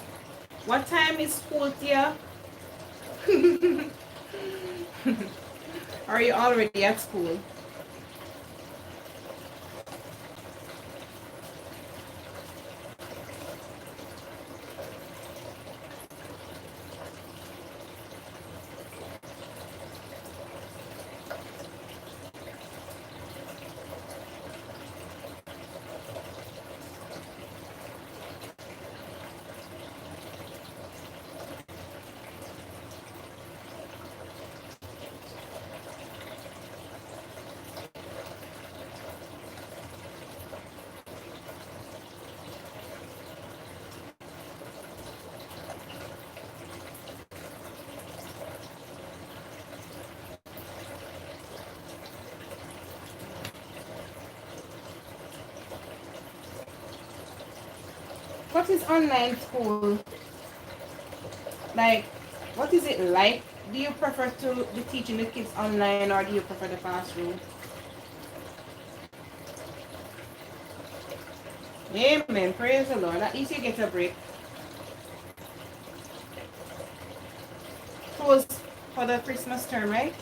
What time is school, Tia? Are you already at school? What is online school? Like, what is it like? Do you prefer to be teaching the kids online or do you prefer the classroom? Amen. Praise the Lord. At least you get a break. Close for the Christmas term, right?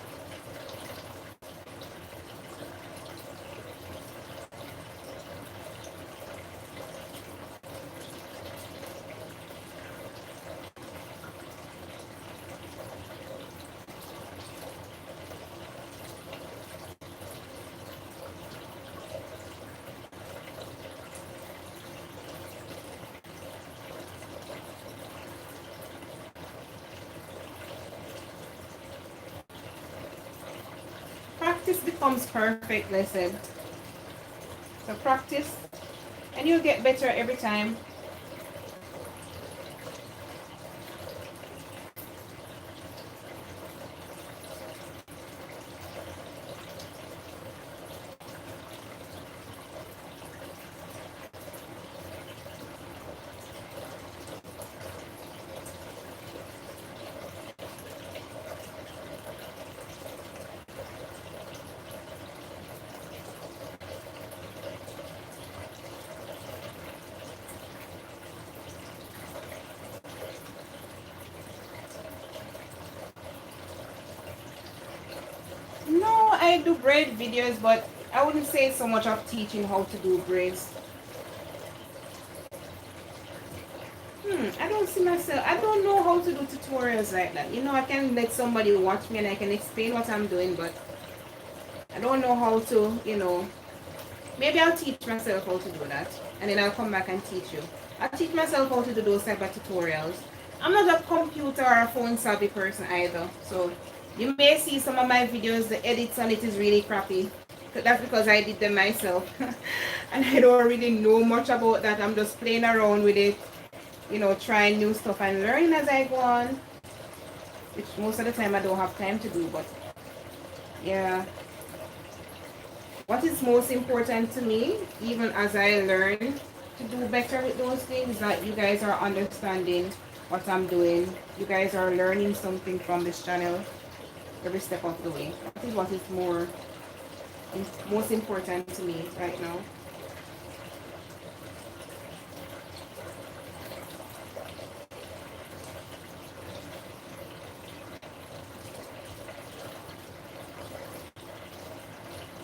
Practice becomes perfect, listen. So practice and you'll get better every time. I do braid videos, but I wouldn't say so much of teaching how to do braids. I don't see myself. I don't know how to do tutorials like that. You know, I can let somebody watch me and I can explain what I'm doing, but I don't know how to, you know. Maybe I'll teach myself how to do that, and then I'll come back and teach you. I'll teach myself how to do those type of tutorials. I'm not a computer or a phone savvy person either, so you may see some of my videos, the edits on it is really crappy. That's because I did them myself. And I don't really know much about that. I'm just playing around with it, you know, trying new stuff and learning as I go on, which most of the time I don't have time to do, but yeah. What is most important to me, even as I learn to do better with those things, that you guys are understanding what I'm doing. You guys are learning something from this channel every step of the way. That is what is most important to me right now.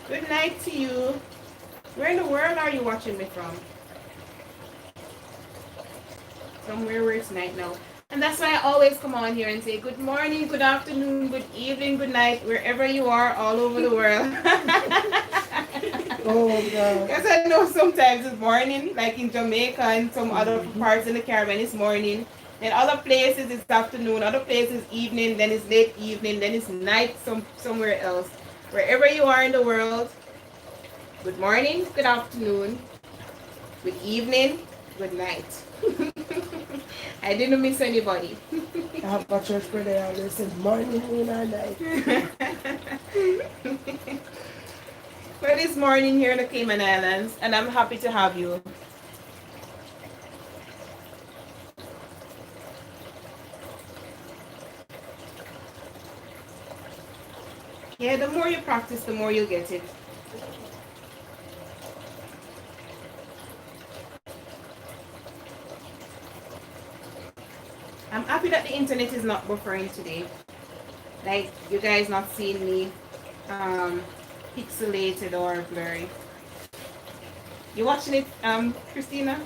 Good night to you. Where in the world are you watching me from? Somewhere where it's night now. And that's why I always come on here and say good morning, good afternoon, good evening, good night, wherever you are all over the world. Oh God. Because I know sometimes it's morning, like in Jamaica and some other parts in the Caribbean it's morning. Then other places it's afternoon, other places evening, then it's late evening, then it's night somewhere else. Wherever you are in the world, good morning, good afternoon, good evening, good night. I didn't miss anybody. I have a church prayer and they said morning, noon, and night. Well, this morning here in the Cayman Islands, and I'm happy to have you. Yeah, the more you practice, the more you get it. I'm happy that the internet is not buffering today. Like, you guys not seeing me pixelated or blurry. You watching it, Christina?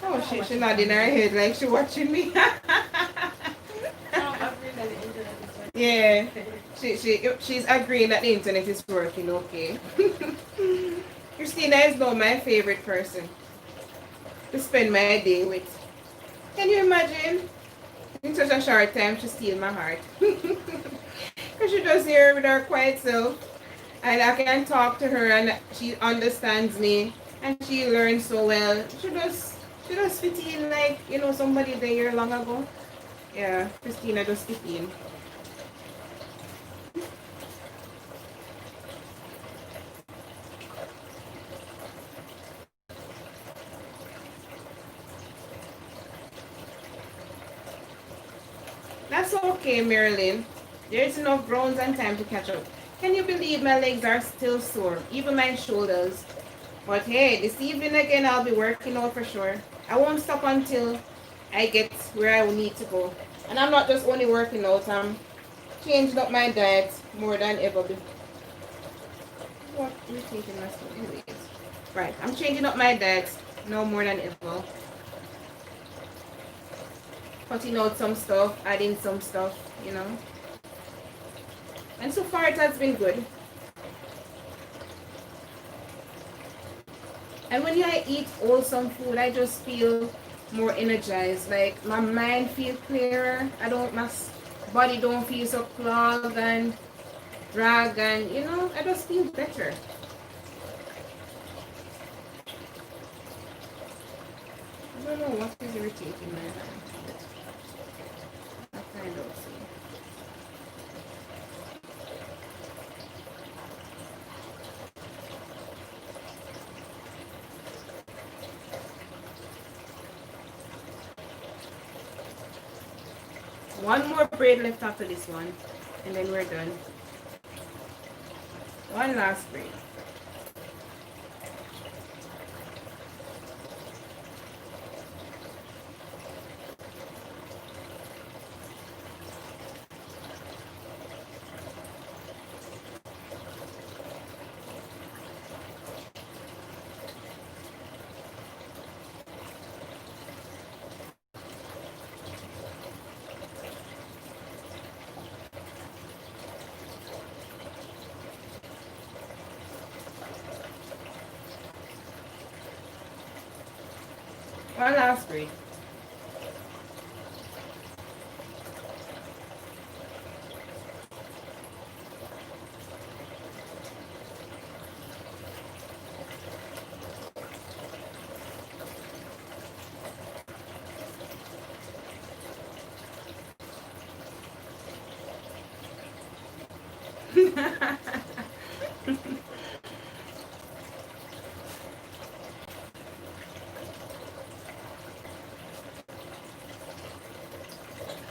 Oh, she nodding her head like she watching me. Yeah, she's agreeing that the internet is working okay. Christina is now my favorite person to spend my day with. Can you imagine? In such a short time, she steal my heart. Because she just here with her quiet self, and I can talk to her, and she understands me, and she learns so well. She just fit in like, you know, somebody there long ago. Yeah, Christina just fit in. That's okay, Marilyn. There's enough grounds and time to catch up. Can you believe my legs are still sore, even my shoulders? But hey, this evening again, I'll be working out for sure. I won't stop until I get where I need to go. And I'm not just only working out, I'm changing up my diet more than ever before. What irritating myself anyways. Right, I'm changing up my diet no more than ever. Cutting out some stuff, adding some stuff, you know. And so far it has been good. And when I eat wholesome food, I just feel more energized. Like my mind feels clearer. My body don't feel so clogged and drag, and you know, I just feel better. I don't know what is irritating my mind. I find out soon. One more braid left after this one, and then we're done. One last braid. My last braid.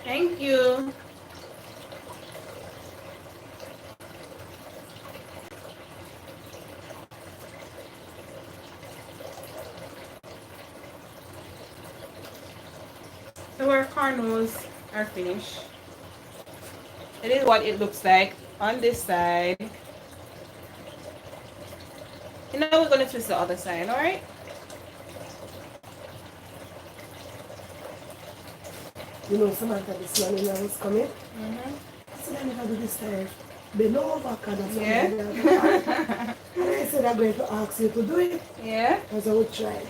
Thank you. So our cornrows are finished. It is what it looks like on this side. And now we're going to twist the other side, alright? You know, Samantha, this morning I was coming. I said, I never do this time. Bend over, kind of something like that. And I said, I'm going to ask you to do it. Yeah. Because I would try.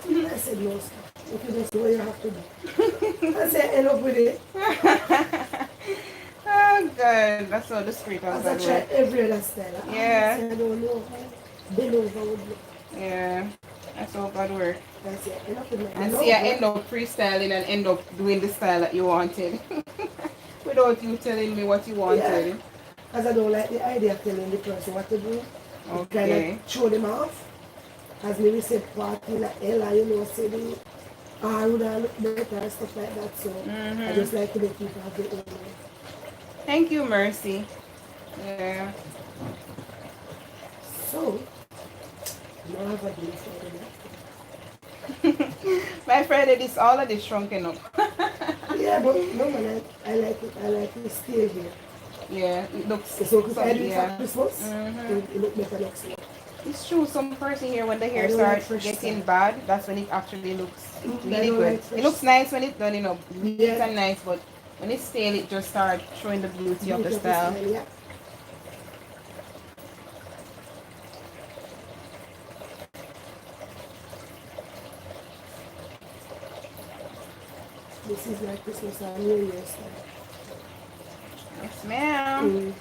I said, no, sir. If you just do what you have to do. I said, end up with it. Oh, good. That's how the spirit of As I God try works. every other style. Yeah. I don't know how bend over would look. Yeah. That's how God works. That's it. End up with my And see, I end up freestyling and end up doing the style that you wanted. Without you telling me what you wanted. Because I don't like the idea of telling the person what to do. Okay. Kind of show them off. As maybe say party like Ella, you know, say the I would have looked better and stuff like that. So I just like to make people have their own way. Thank you, Mercy. Yeah. So, now I have a day for them. My Friday, this all of this shrunken up. Yeah, but no man, I like it. I like it still here. Yeah, it looks So if I do it for yeah. Christmas, it look better next year. It's true. Some person here, when the hair don't starts like getting Freestyle. bad, that's when it actually looks really don't good. like It looks nice when it's done, you know, neat Yeah. and nice, but when it's stale, it just starts showing the beauty of the Beauty style. yeah. This is like Christmas and New Year's style. Yes, ma'am.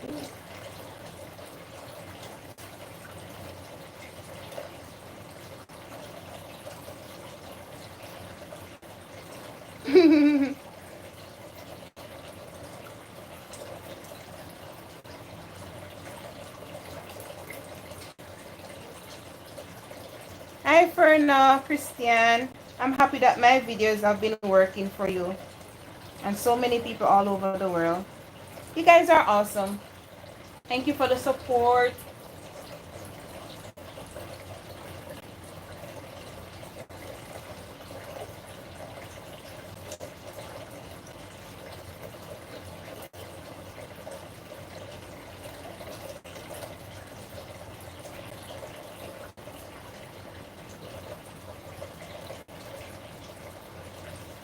Hi, Ferna, Christian. I'm happy that my videos have been working for you and so many people all over the world. You guys are awesome. Thank you for the support.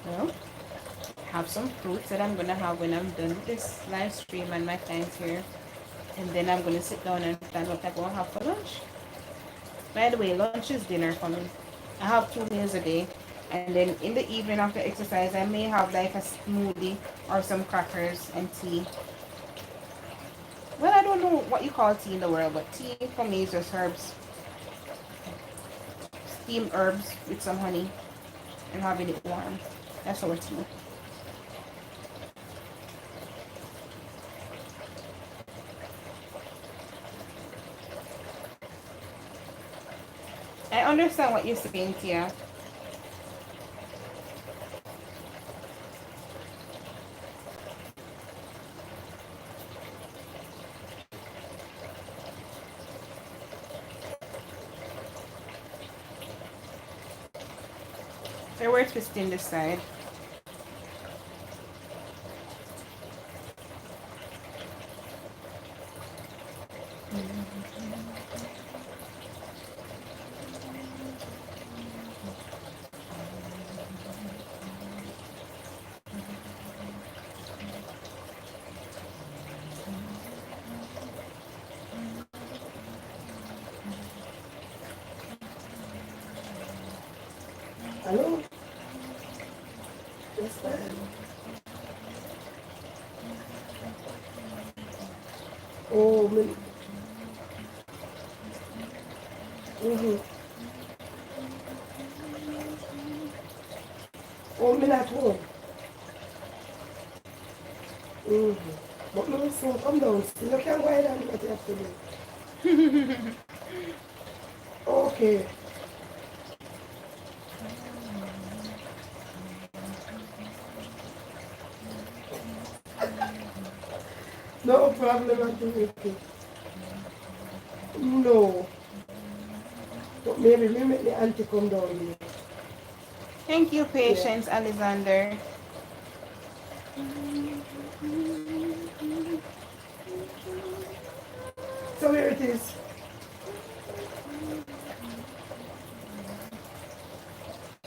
Well, have some fruits that I'm gonna have when I'm done with this live stream and my clients here, and then I'm gonna sit down and plan what I'm gonna have for lunch. By the way, lunch is dinner for me. I have 2 meals a day, and then in the evening after exercise I may have like a smoothie or some crackers and tea. Well, I don't know what you call tea in the world, but tea for me is just herbs, steamed herbs with some honey and having it warm. That's our tea. I understand what you're saying, Tia. So we're twisting this side. Hello? Yes, ma'am. Oh, me. Mm-hmm. Oh, me not home. Mm-hmm. But me will soon come down. Still, you can go ahead and do what you have to do. Okay. No problem, Auntie Ricky. No. But maybe me make the auntie come down here. Thank you, Yeah. Patience, Alexander. So here it is.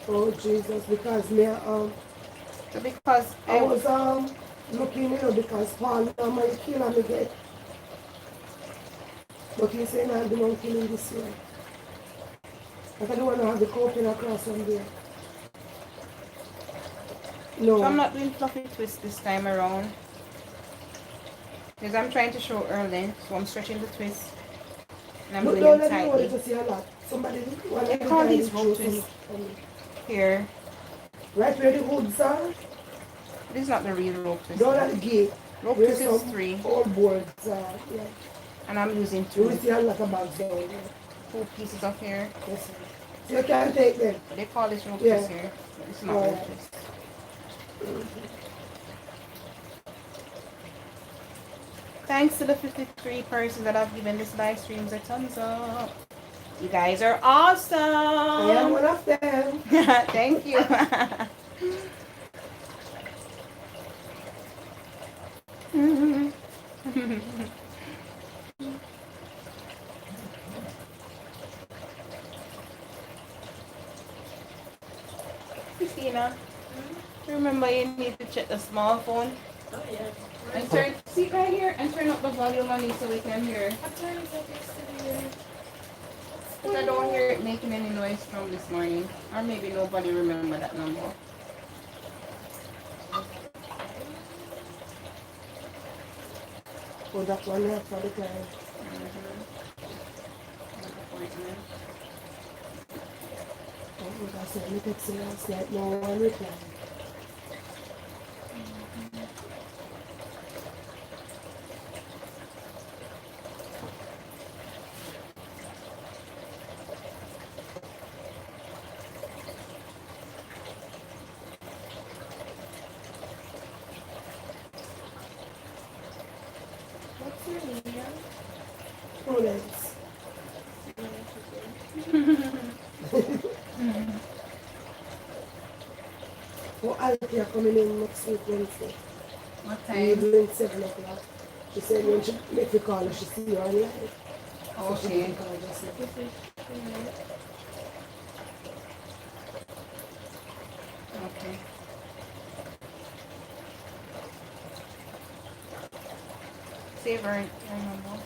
Oh Jesus, because me So because I was looking, because Paul normally kill and me get, but he saying I do not killing this year. Like I don't want to have the coping across from there. so I'm No. not doing fluffy twist this time around. Because I'm trying to show her length, so I'm stretching the twist and I'm Look doing down them and you wanted tightly. to see a lot. Somebody one They of the call guys these did rope show some twists here. right where the hoods are, This is not the real rope twist. down at the gate, Rope where twist is some 3 old boards are. Yeah. and I'm using You will 2. see a lot of bags down there. 2 pieces of here. Yes, sir. So you can take them. They call this rope Yeah. twist here. But it's not rope Alright. twist. Thanks to the 53 persons that have given this live streams a thumbs up. You guys are awesome. I am one of them. Thank you. Christina, remember you need to check the small phone. Oh, yeah. And turn, see right here, and turn up the volume on it so we can hear. What time is it yesterday? Because I don't hear it making any noise from this morning. Or maybe nobody remember that number. Oh, that one there for the time. Appointment. Oh, that's it. Me text you last night. No one replied. What's your name? Prudence. Oh, Althea coming in next week Wednesday. What We're time? doing 7 o'clock. She said when she make the call, she see you online. So she Okay. make the call just now. This is Okay. Save her number.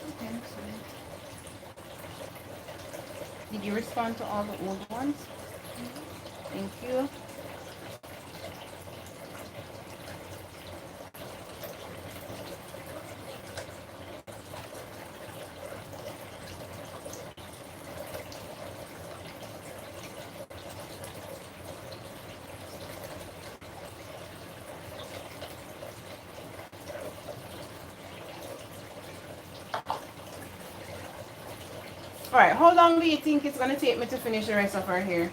Okay, so did you respond to all the old ones? Thank you. Alright, how long do you think it's going to take me to finish the rest of her hair?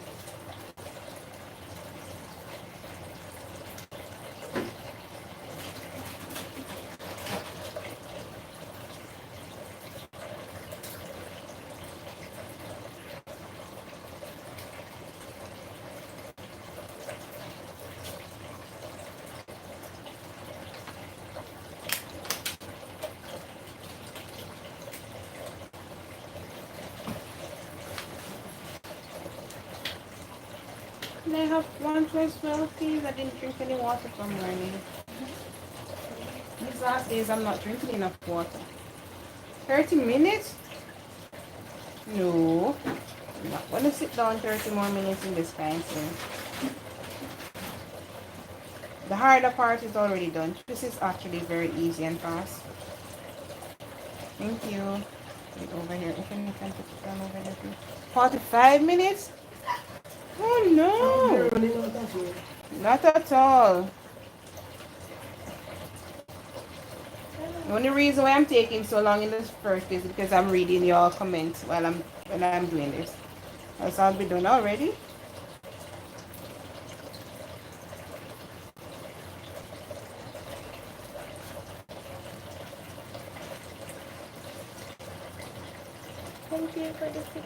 Can I have one as well, please? I didn't drink any water from morning. These last days I'm not drinking enough water. 30 minutes? No. I'm not gonna sit down 30 more minutes in this time soon. The harder part is already done. This is actually very easy and fast. Thank you. Wait over here. If any time to put down over there too. 45 minutes? Oh no! Not at all. The only reason why I'm taking so long in this first is because I'm reading your comments while I'm doing this. Else I'll be done already. Thank you for the 60.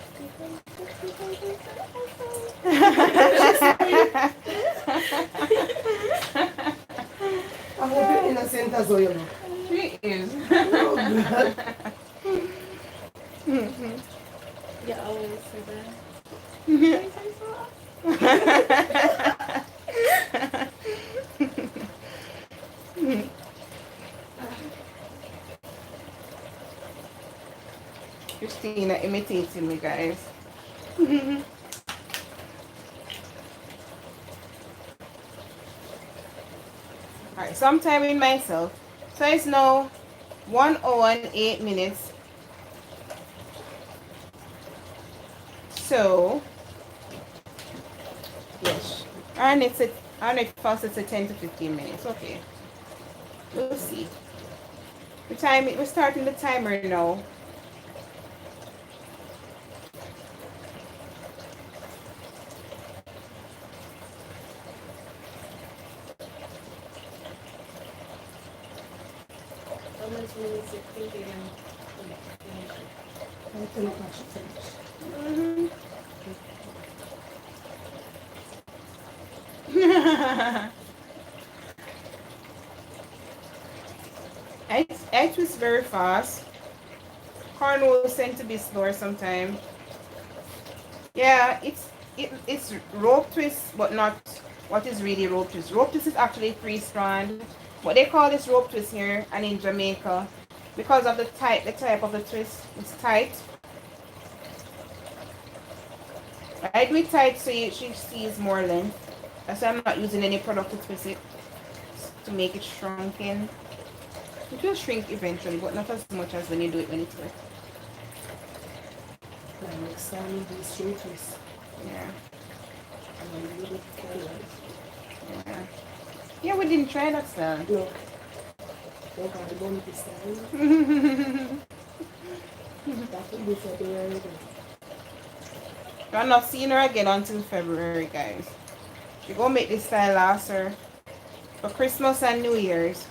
I hope you're innocent as well, you know. She is. Oh, God. You always say that. Christina imitating me, guys. Alright, so I'm timing myself. So it's now 1 hour and 8 minutes. So, yes. And it fast it's a 10 to 15 minutes. Okay. We'll see. We're starting the timer now. How much minutes you think you're gonna finish? I'm 10 o'clock should finish. I twist very fast. Cornrows tend to be slower sometimes. Yeah, it's rope twist, but not what is really rope twist. Rope twist is actually free strand. But they call this rope twist here and in Jamaica because of the type of the twist. It's tight. I do it tight so she sees more length. That's why I'm not using any product to twist it to make it shrunken. It will shrink eventually, but not as much as when you do it when it's wet. Next time you do straight twist. Yeah. And then you do it kind Yeah. Yeah, we didn't try that style. No. Don't have the bumpy style. That will be February then. I'm not seeing her again until February, guys. She gonna make this style last her for Christmas and New Year's.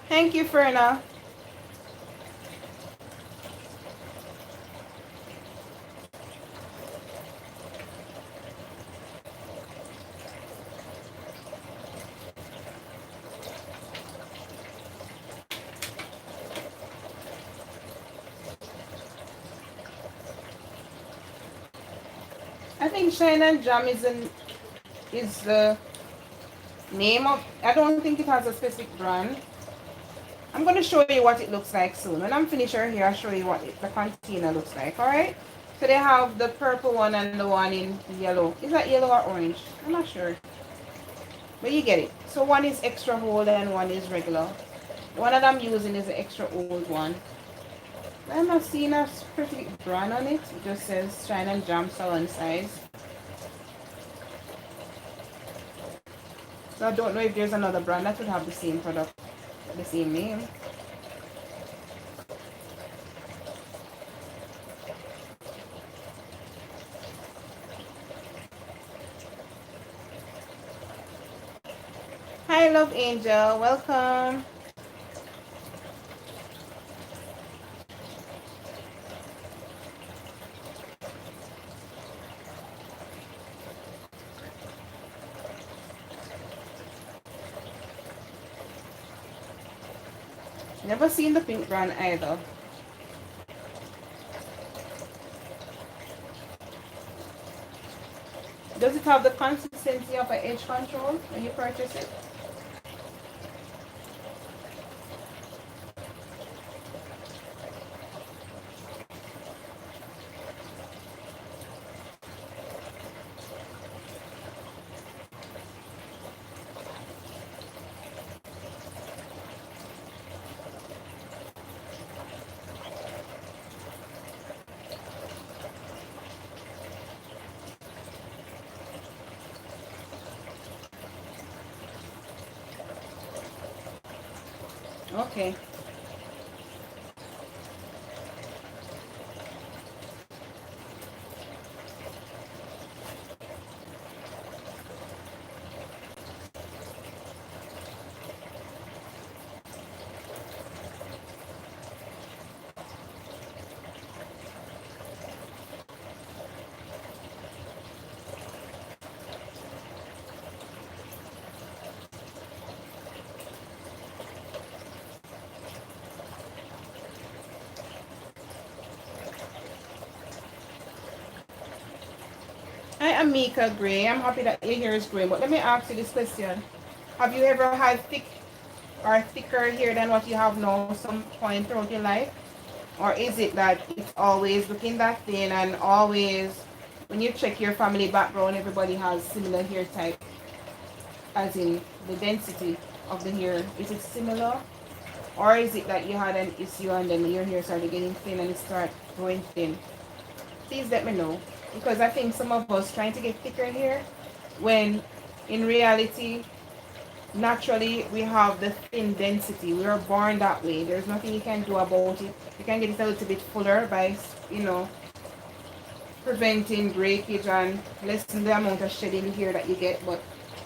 Thank you, Ferna. I think Shine and Jam is the name of. I don't think it has a specific brand. I'm going to show you what it looks like soon. When I'm finished here, I'll show you what the container looks like, alright? So they have the purple one and the one in yellow. Is that yellow or orange? I'm not sure. But you get it. So one is extra old and one is regular. The one that I'm using is the extra old one. I'm not seeing a specific brand on it. It just says Shine and Jam Salon size. So I don't know if there's another brand that would have the same product. The same name. Hi, Love Angel. Welcome. Never seen the pink brand either. Does it have the consistency of an edge control when you purchase it? Okay. Hi, Amika Gray. I'm happy that your hair is growing. But let me ask you this question. Have you ever had thick or thicker hair than what you have now some point throughout your life? Or is it that it's always looking that thin and always, when you check your family background, everybody has similar hair type, as in the density of the hair? Is it similar? Or is it that you had an issue and then your hair started getting thin and it started growing thin? Please let me know. Because I think some of us trying to get thicker hair when in reality, naturally, we have the thin density. We are born that way. There's nothing you can do about it. You can get it a little bit fuller by, preventing breakage and lessen the amount of shedding hair that you get. But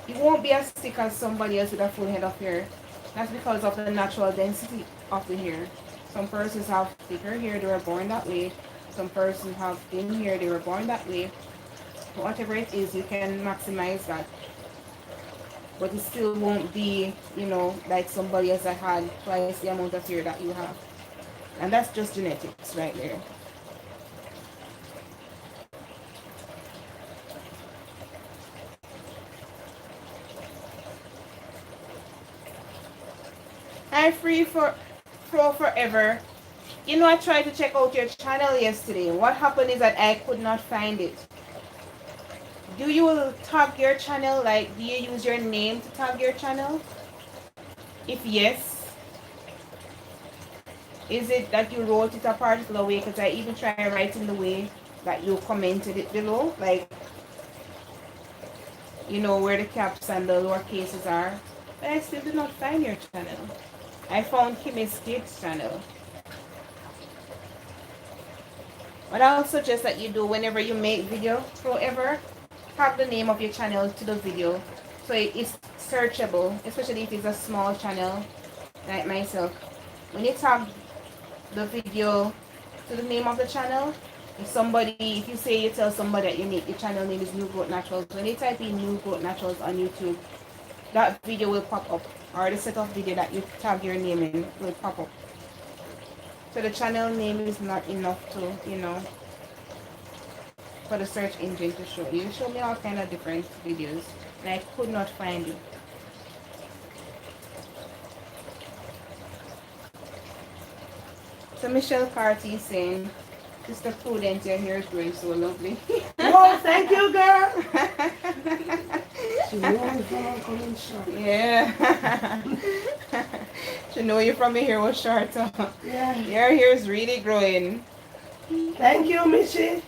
it won't be as thick as somebody else with a full head of hair. That's because of the natural density of the hair. Some persons have thicker hair. They were born that way. Some persons have thin hair. They were born that way. But whatever it is, you can maximize that. But it still won't be, like somebody else that had twice the amount of hair that you have. And that's just genetics right there. Hi, Flow Forever. I tried to check out your channel yesterday. What happened is that I could not find it. Do you tag your channel? Like, do you use your name to tag your channel? If yes, is it that you wrote it a particular way? Because I even tried writing the way that you commented it below. Like, where the caps and the lower cases are. But I still did not find your channel. I found Kimmy's Kids channel. What I'll suggest that you do whenever you make video, forever, tag the name of your channel to the video so it's searchable, especially if it's a small channel like myself. When you tag the video to the name of the channel, if you tell somebody that your channel name is New Growth Naturals, when they type in New Growth Naturals on YouTube, that video will pop up, or the set of video that you tag your name in will pop up. So the channel name is not enough to, for the search engine to show you. Show me all kind of different videos, and I could not find it. So Michelle Carty is saying, Sister Prudence, your hair is growing so lovely. Oh, thank you, girl. She knows from coming short. Yeah. She know you from your hair was short. So Yeah. your hair is really growing. Thank you, Michi.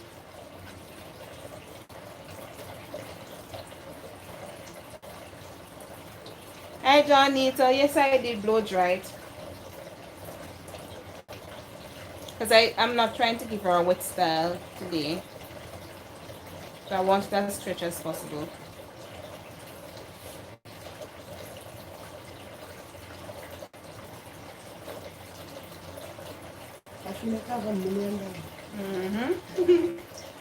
Hi, Johnita. Yes, I did blow dry it. Because I'm not trying to give her a wet style today. So I want it as stretch as possible. I feel like I have $1 million. Mm-hmm.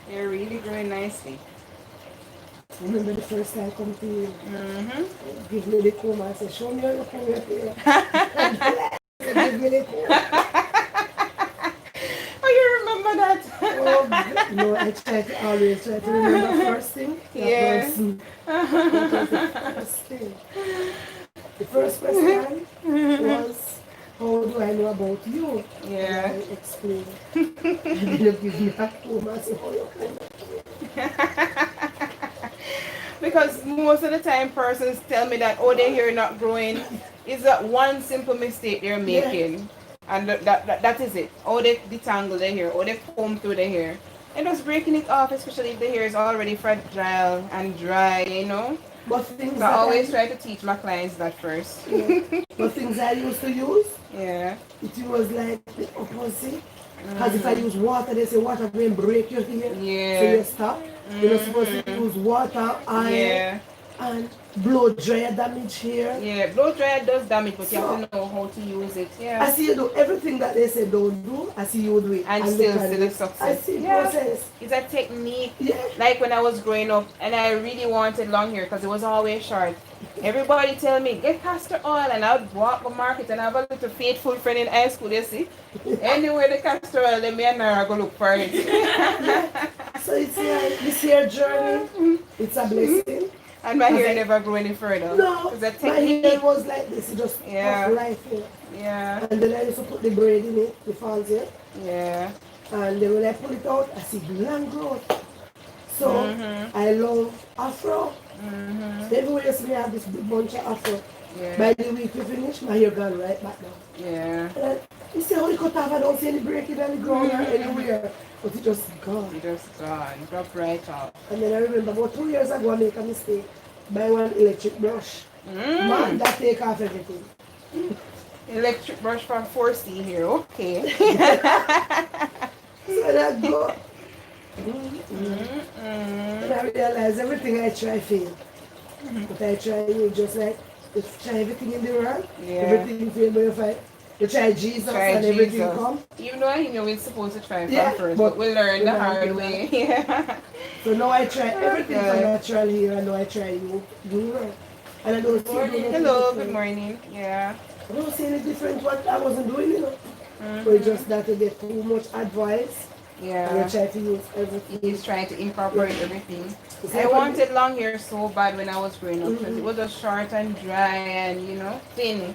They're really growing nicely. Remember the first time I come to you? Mm-hmm. Give me the comb and say, show me how you comb your hair. Give me the always try to remember first thing. Yeah. Person. What was the first thing? The first question was, how do I know about you? Yeah. And I explained. And then you give me a home and say, oh, you Because most of the time persons tell me that, oh, their hair not growing. Is that one simple mistake they're making. And that is it. Or they detangle their hair, or they comb through their hair. And just breaking it off, especially if the hair is already fragile and dry, you know. But things So I that always try to teach my clients that first. But things I used to use, Yeah. it was like the opposite. Because if I use water, they say water will break your hair. Yeah. So you stop. You're not supposed to use water, oil, Yeah. and blow dryer damage hair. Yeah, blow dryer does damage, but you have to know how to use it. Yeah. I see you do everything that they say don't do. I see you do it. And look still at see the it. success. I see the Yeah. process. It's a technique. Yeah. Like when I was growing up and I really wanted long hair because it was always short. Everybody tell me, get castor oil, and I would walk the market and I have a little faithful friend in high school, you see. Anywhere the castor oil, then me and her go look for it. So it's like this hair journey, it's a blessing. And my hair never grew any further. No, It's a my technique. hair was like this, just Yeah. off right here. Yeah. And then I used to put the braid in it, the falls here. Yeah. And then when I pull it out, I see long growth. So I love afro. Everywhere you see me, I have this big bunch of afro. Yeah. By the week we finish, my hair gone right back down. Yeah. And you see how it cut off, I don't see any breaking on the ground or anywhere. But it just gone. You just gone. Drop right off. And then I remember about 2 years ago, I make a mistake. Buy one electric brush. Man, that take off everything. Electric brush from 4C here. Okay. So I go. And I realize everything I try fail. But I try you just like, you try everything in the world. Yeah. Everything fail, but you try Jesus Try and everything Jesus. come. Even though I know we're supposed to try from Yeah, first, but but we learn the we hard learn way. Yeah. So now I try everything Okay. from natural here, and now I try you right. And I don't see anything Hello, different. good morning. Yeah. I don't see any different what I wasn't doing, you know. But it's just that you get too much advice and you Yeah. try to use everything. He's trying to incorporate everything. It's I like wanted long hair so bad when I was growing up because it was just short and dry and, you know, thin.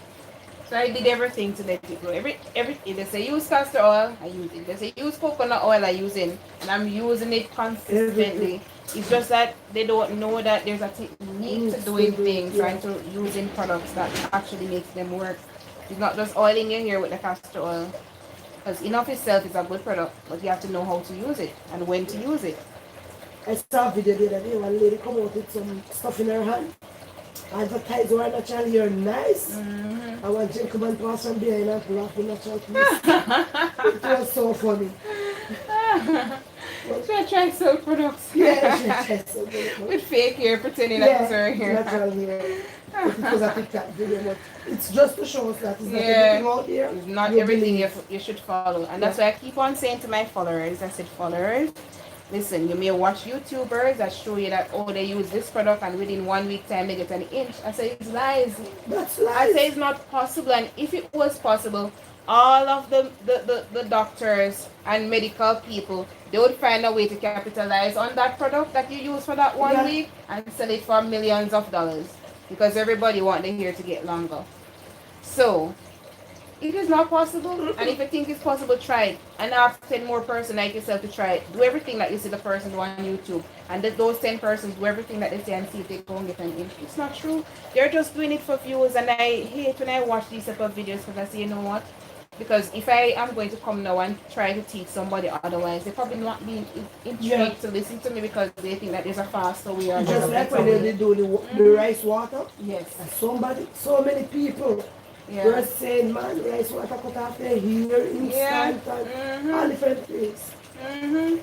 So I did everything to let it grow. If they say use castor oil, I use it. They say use coconut oil, I use it. And I'm using it consistently. It's just that they don't know that there's a technique to doing things, trying to using products that actually makes them work. It's not just oiling your hair with the castor oil. Because in of itself is a good product, but you have to know how to use it and when to use it. I saw a video the other day, one lady come out with some stuff in her hand. Advertise her natural hair nice. And one gentleman passed from behind and laughed with natural piece. It was so funny. Should I try sell products? Yeah, she tried so good. With fake hair, pretending that it's her hair. natural hair. But it was a TikTok video, but it's just to show us that it's not Yeah. everything out there. It's not you everything believe. you should follow. And that's why I keep on saying to my followers, I said, followers, listen, you may watch YouTubers that show you that, oh, they use this product and within 1 week time they get an inch. I say, it's lies. That's I lies. say it's not possible. And if it was possible, all of the doctors and medical people, they would find a way to capitalize on that product that you use for that 1 week and sell it for millions of dollars. Because everybody wants their hair to get longer. So, it is not possible. And if you think it's possible, try it. And ask 10 more persons like yourself to try it. Do everything that you see the person do on YouTube. And those 10 persons do everything that they say and see if they go and get an inch. It's not true. They're just doing it for views. And I hate when I watch these type of videos because I say, you know what? Because if I am going to come now and try to teach somebody otherwise, they probably not be intrigued to listen to me because they think that there's a faster way or Just there's a like better when they way. do the rice water. Yes. And so many people were saying, man, rice water cut off their hair instant and all different things.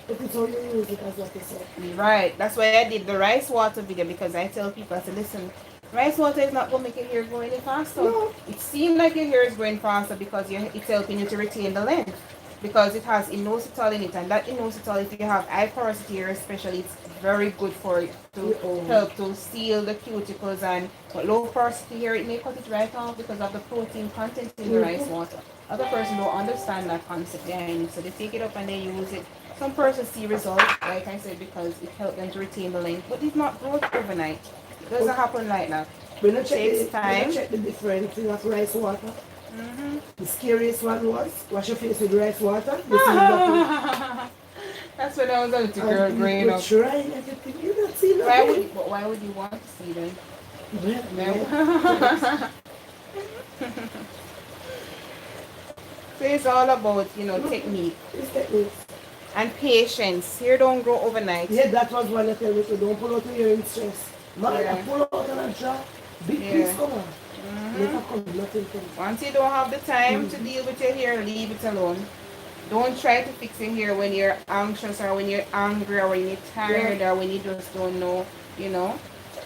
But it's how you use it, as what they said. Right. That's why I did the rice water video because I tell people, I say, listen, rice water is not going to make your hair grow any faster. No. It seems like your hair is growing faster because it's helping you to retain the length. Because it has inositol in it. And that inositol, if you have high porosity hair especially, it's very good for it to help to seal the cuticles. And but low porosity hair, it may cut it right off because of the protein content in the rice water. Other person don't understand that concept behind it. So they take it up and they use it. Some persons see results, like I said, because it helps them to retain the length, but it's not growth overnight. It doesn't happen like that. When I It takes time. check the difference in of rice water. Mm-hmm. The scariest one was wash your face with rice water. You see nothing. That's when I was a little girl And growing you're up. trying everything. You don't see Why nothing. why would you want to see them? Well, No. So it's all about, you know, technique it's technique. and patience. Hair don't grow overnight. Yeah, that was one I tell you to don't pull out your hair in stress. Man, Yeah. I pull out and I drop. Big piece come on. Never come, nothing comes. Once you don't have the time to deal with your hair, leave it alone. Don't try to fix your hair when you're anxious or when you're angry or when you're tired or when you just don't know, you know.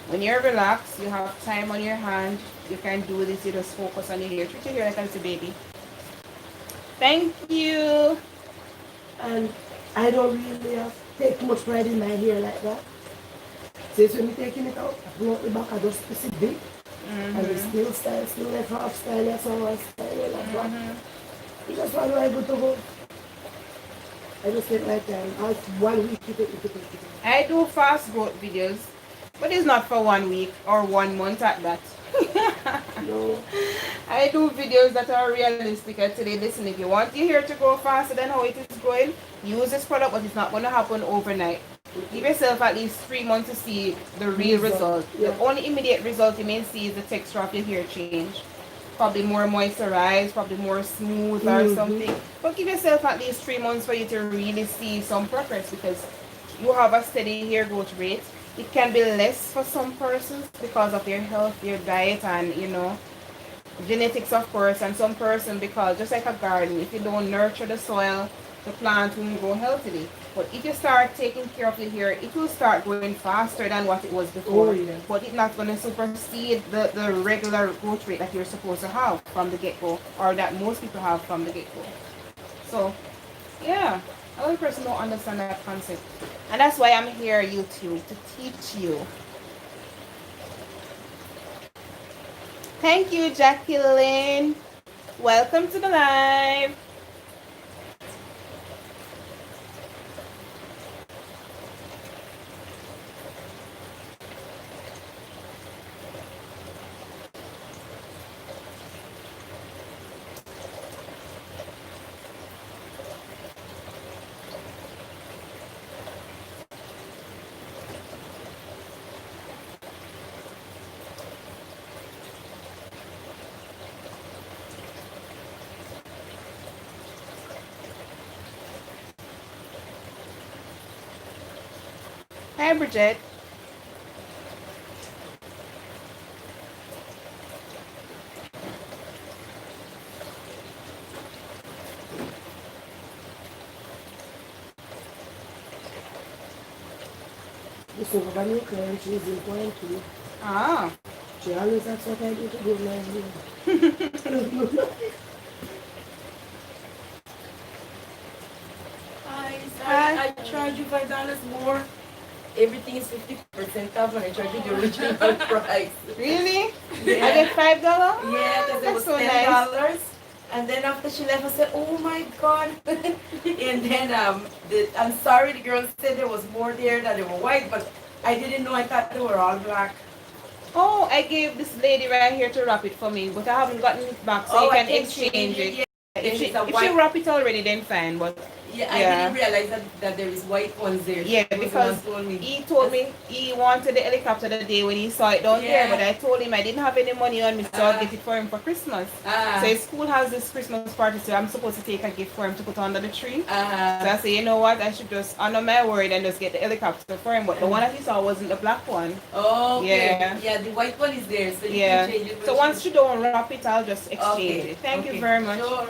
When you're relaxed, you have time on your hand, you can do this, you just focus on your hair. Treat your hair like a little baby. Thank you. And I don't really take too much pride in my hair like that. So when I'm taking it out, I pull out the back, I just piece it big. And we still style, still left half style, that's how I style like that. It's just one way good to go. I just take my time. I'll 1 week, keep it. I do fast growth videos, but it's not for 1 week or 1 month at that. No. I do videos that are realistic. I tell you, listen, if you want your hair to grow faster than how it is going, use this product, but it's not going to happen overnight. Give yourself at least 3 months to see the real result. Yeah. The only immediate result you may see is the texture of your hair change. Probably more moisturized, probably more smooth or something. But give yourself at least 3 months for you to really see some progress, because you have a steady hair growth rate. It can be less for some persons because of their health, their diet, and, you know, genetics, of course. And some person, because just like a garden, if you don't nurture the soil, the plant won't grow healthily. But if you start taking care of your hair, it will start growing faster than what it was before. Oh, yeah. But it's not going to supersede the regular growth rate that you're supposed to have from the get-go, or that most people have from the get-go. So, yeah, a lot of person don't understand that concept. And that's why I'm here, YouTube, to teach you. Thank you, Jacqueline. Welcome to the live. Hi, Bridget. This is what I'm saying, she's important too. Ah. She always asks what I do to do my hair. I charge you $5 more. Everything is 50% off, and I charge you the original price. Really? Yeah. I get $5? Yeah, because it That's was so $10. And then after she left, I said, "Oh my God!" And then I'm sorry, the girl said there was more there that they were white, but I didn't know. I thought they were all black. Oh, I gave this lady right here to wrap it for me, but I haven't gotten it back, so you I can can exchange it. Yeah. If It's a she white. wrap it already, then fine, but Yeah, I didn't realize that there is white ones there. yeah, She was the because one who told me. he told me he wanted the helicopter the day when he saw it down here, Yeah. but I told him I didn't have any money on me, so I'll get it for him for Christmas. So his school has this Christmas party, so I'm supposed to take a gift for him to put under the tree. So I say, you know what, I should just honor my word and just get the helicopter for him. But the one that he saw wasn't the black one. Oh, okay. Yeah. Yeah, the white one is there, so you Yeah. can change it. So once you don't wrap it, I'll just exchange Okay. it. Thank you Okay. very much. Sure.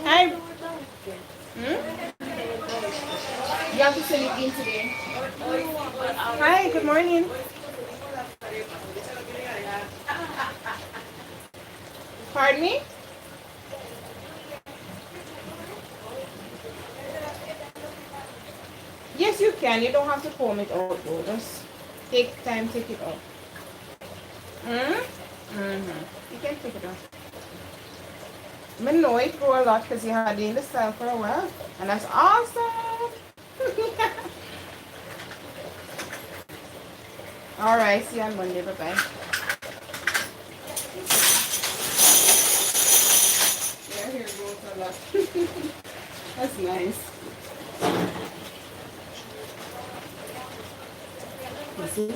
Hi. You have to send it in today. Hi, good morning. Pardon me? Yes, you can. You don't have to comb it out though. Just take time, take it out. You can take it off. I know it grew a lot because you had it in the style for a while. And that's awesome. Alright, see you on Monday. Bye-bye. Yeah, here goes a lot. That's nice. You see?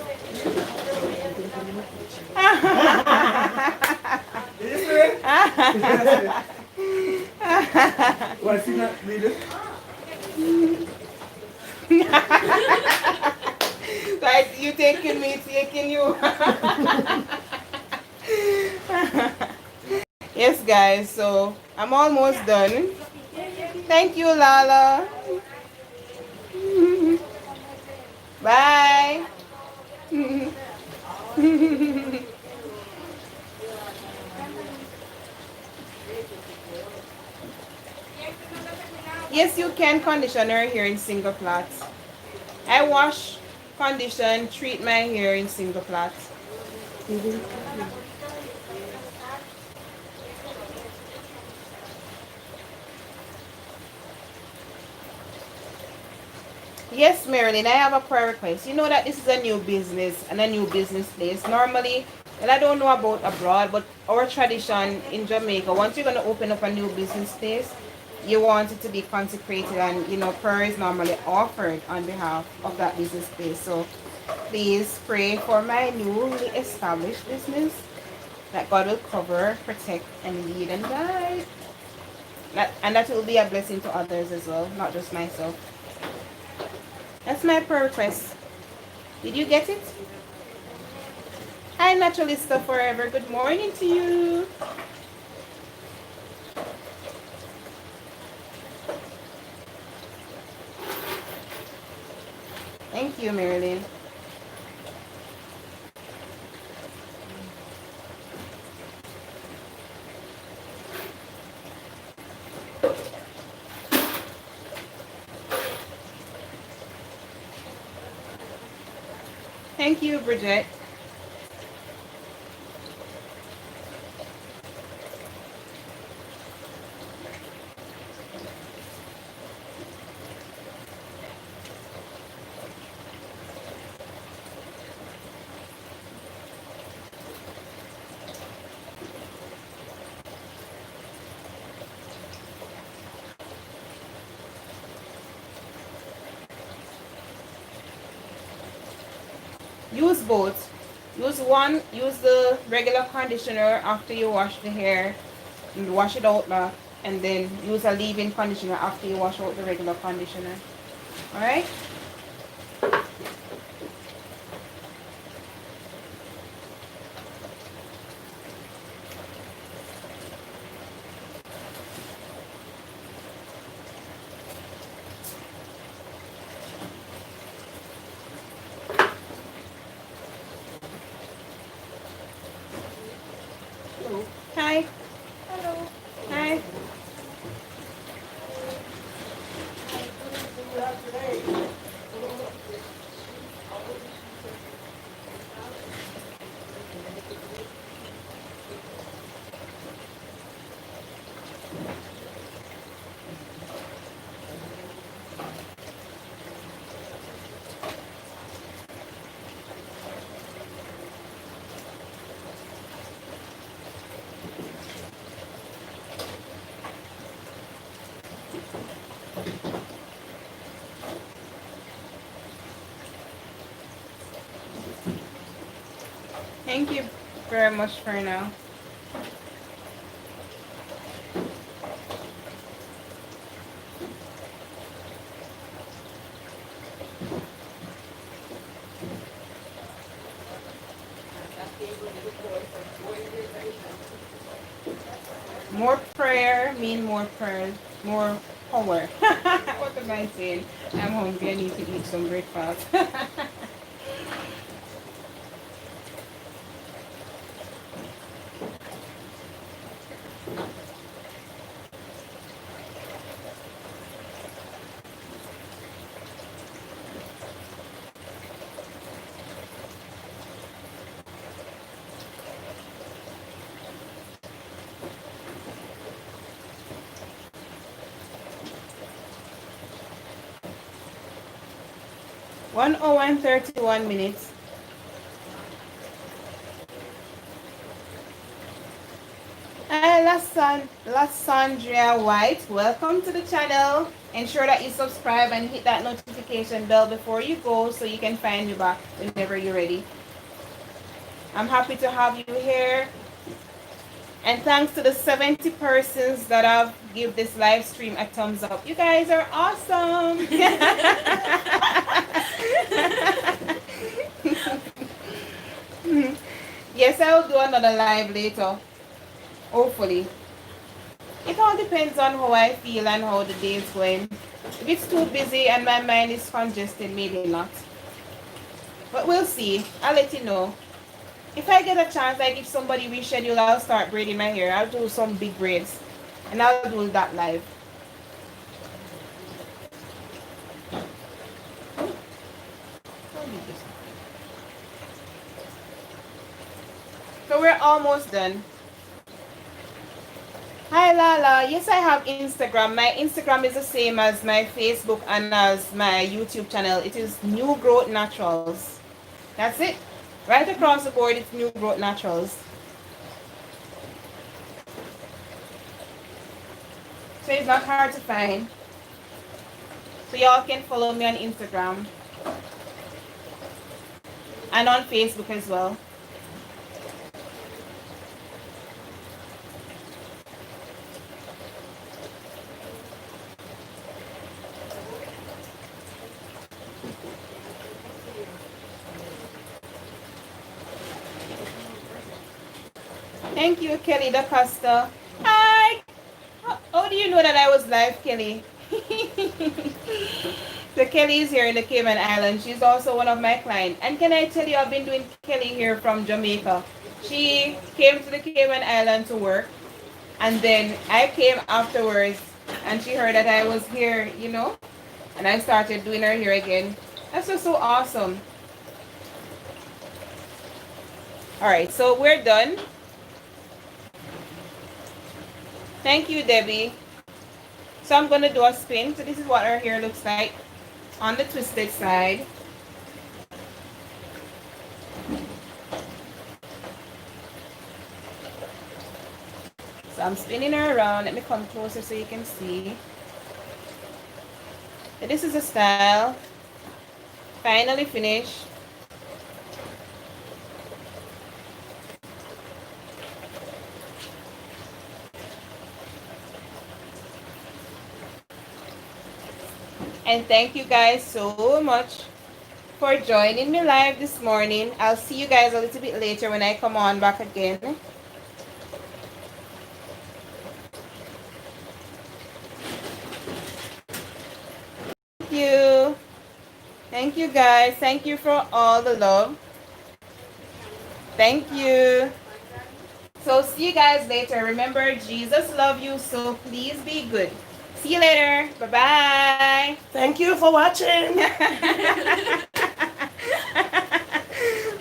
Why see that needed? Like you taking me, taking you. Yes, guys, so I'm almost done. Thank you, Lala. Bye. Yes, you can condition her hair in single plaits. I wash, condition, treat my hair in single plaits. Yes, Marilyn, I have a prayer request. You know that this is a new business and a new business place. Normally, and I don't know about abroad, but our tradition in Jamaica, once you're going to open up a new business place, you want it to be consecrated, and you know, prayer is normally offered on behalf of that business place. So please pray for my newly established business, that God will cover, protect, and lead and guide. And that will be a blessing to others as well, not just myself. That's my prayer request. Did you get it? Hi, Naturalista Forever. Good morning to you. Thank you, Marilyn. Thank you, Bridget. Use both. Use the regular conditioner after you wash the hair and wash it out back, and then use a leave-in conditioner after you wash out the regular conditioner. Alright? Hi. Hello. Hi. Thank you very much for now. More prayer mean more prayer, more power. What am I saying? I'm hungry. I need to eat some breakfast. 1 hour and 31 minutes. Hi, Lasandria White. Welcome to the channel. Ensure that you subscribe and hit that notification bell before you go so you can find me back whenever you're ready. I'm happy to have you here. And thanks to the 70 persons that have give this live stream a thumbs up. You guys are awesome. Yes, I will do another live later. Hopefully. It all depends on how I feel and how the day is going. If it's too busy and my mind is congested, maybe not. But we'll see. I'll let you know. If I get a chance, like if somebody reschedule, I'll start braiding my hair. I'll do some big braids. And I'll do that live. So we're almost done. Hi Lala, yes I have Instagram. My Instagram is the same as my Facebook and as my YouTube channel. It is New Growth Naturals. That's it. Right across the board, it's New Growth Naturals. So it's not hard to find. So y'all can follow me on Instagram. And on Facebook as well. Thank you, Kelly Da Costa. Hi! How do you know that I was live, Kelly? So Kelly is here in the Cayman Islands. She's also one of my clients. And can I tell you, I've been doing Kelly here from Jamaica. She came to the Cayman Island to work. And then I came afterwards. And she heard that I was here, you know. And I started doing her hair again. That's just so awesome. Alright, so we're done. Thank you, Debbie. So I'm going to do a spin. So this is what our hair looks like on the twisted side. So I'm spinning her around. Let me come closer so you can see. So this is the style. Finally finished. And thank you guys so much for joining me live this morning. I'll see you guys a little bit later when I come on back again. Thank you. Thank you guys. Thank you for all the love. Thank you. So see you guys later. Remember, Jesus loves you, so please be good. See you later. Bye-bye. Thank you for watching.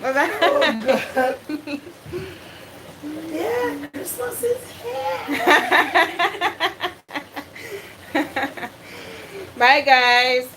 Bye-bye. Oh, God. Yeah, Christmas is here. Bye, guys.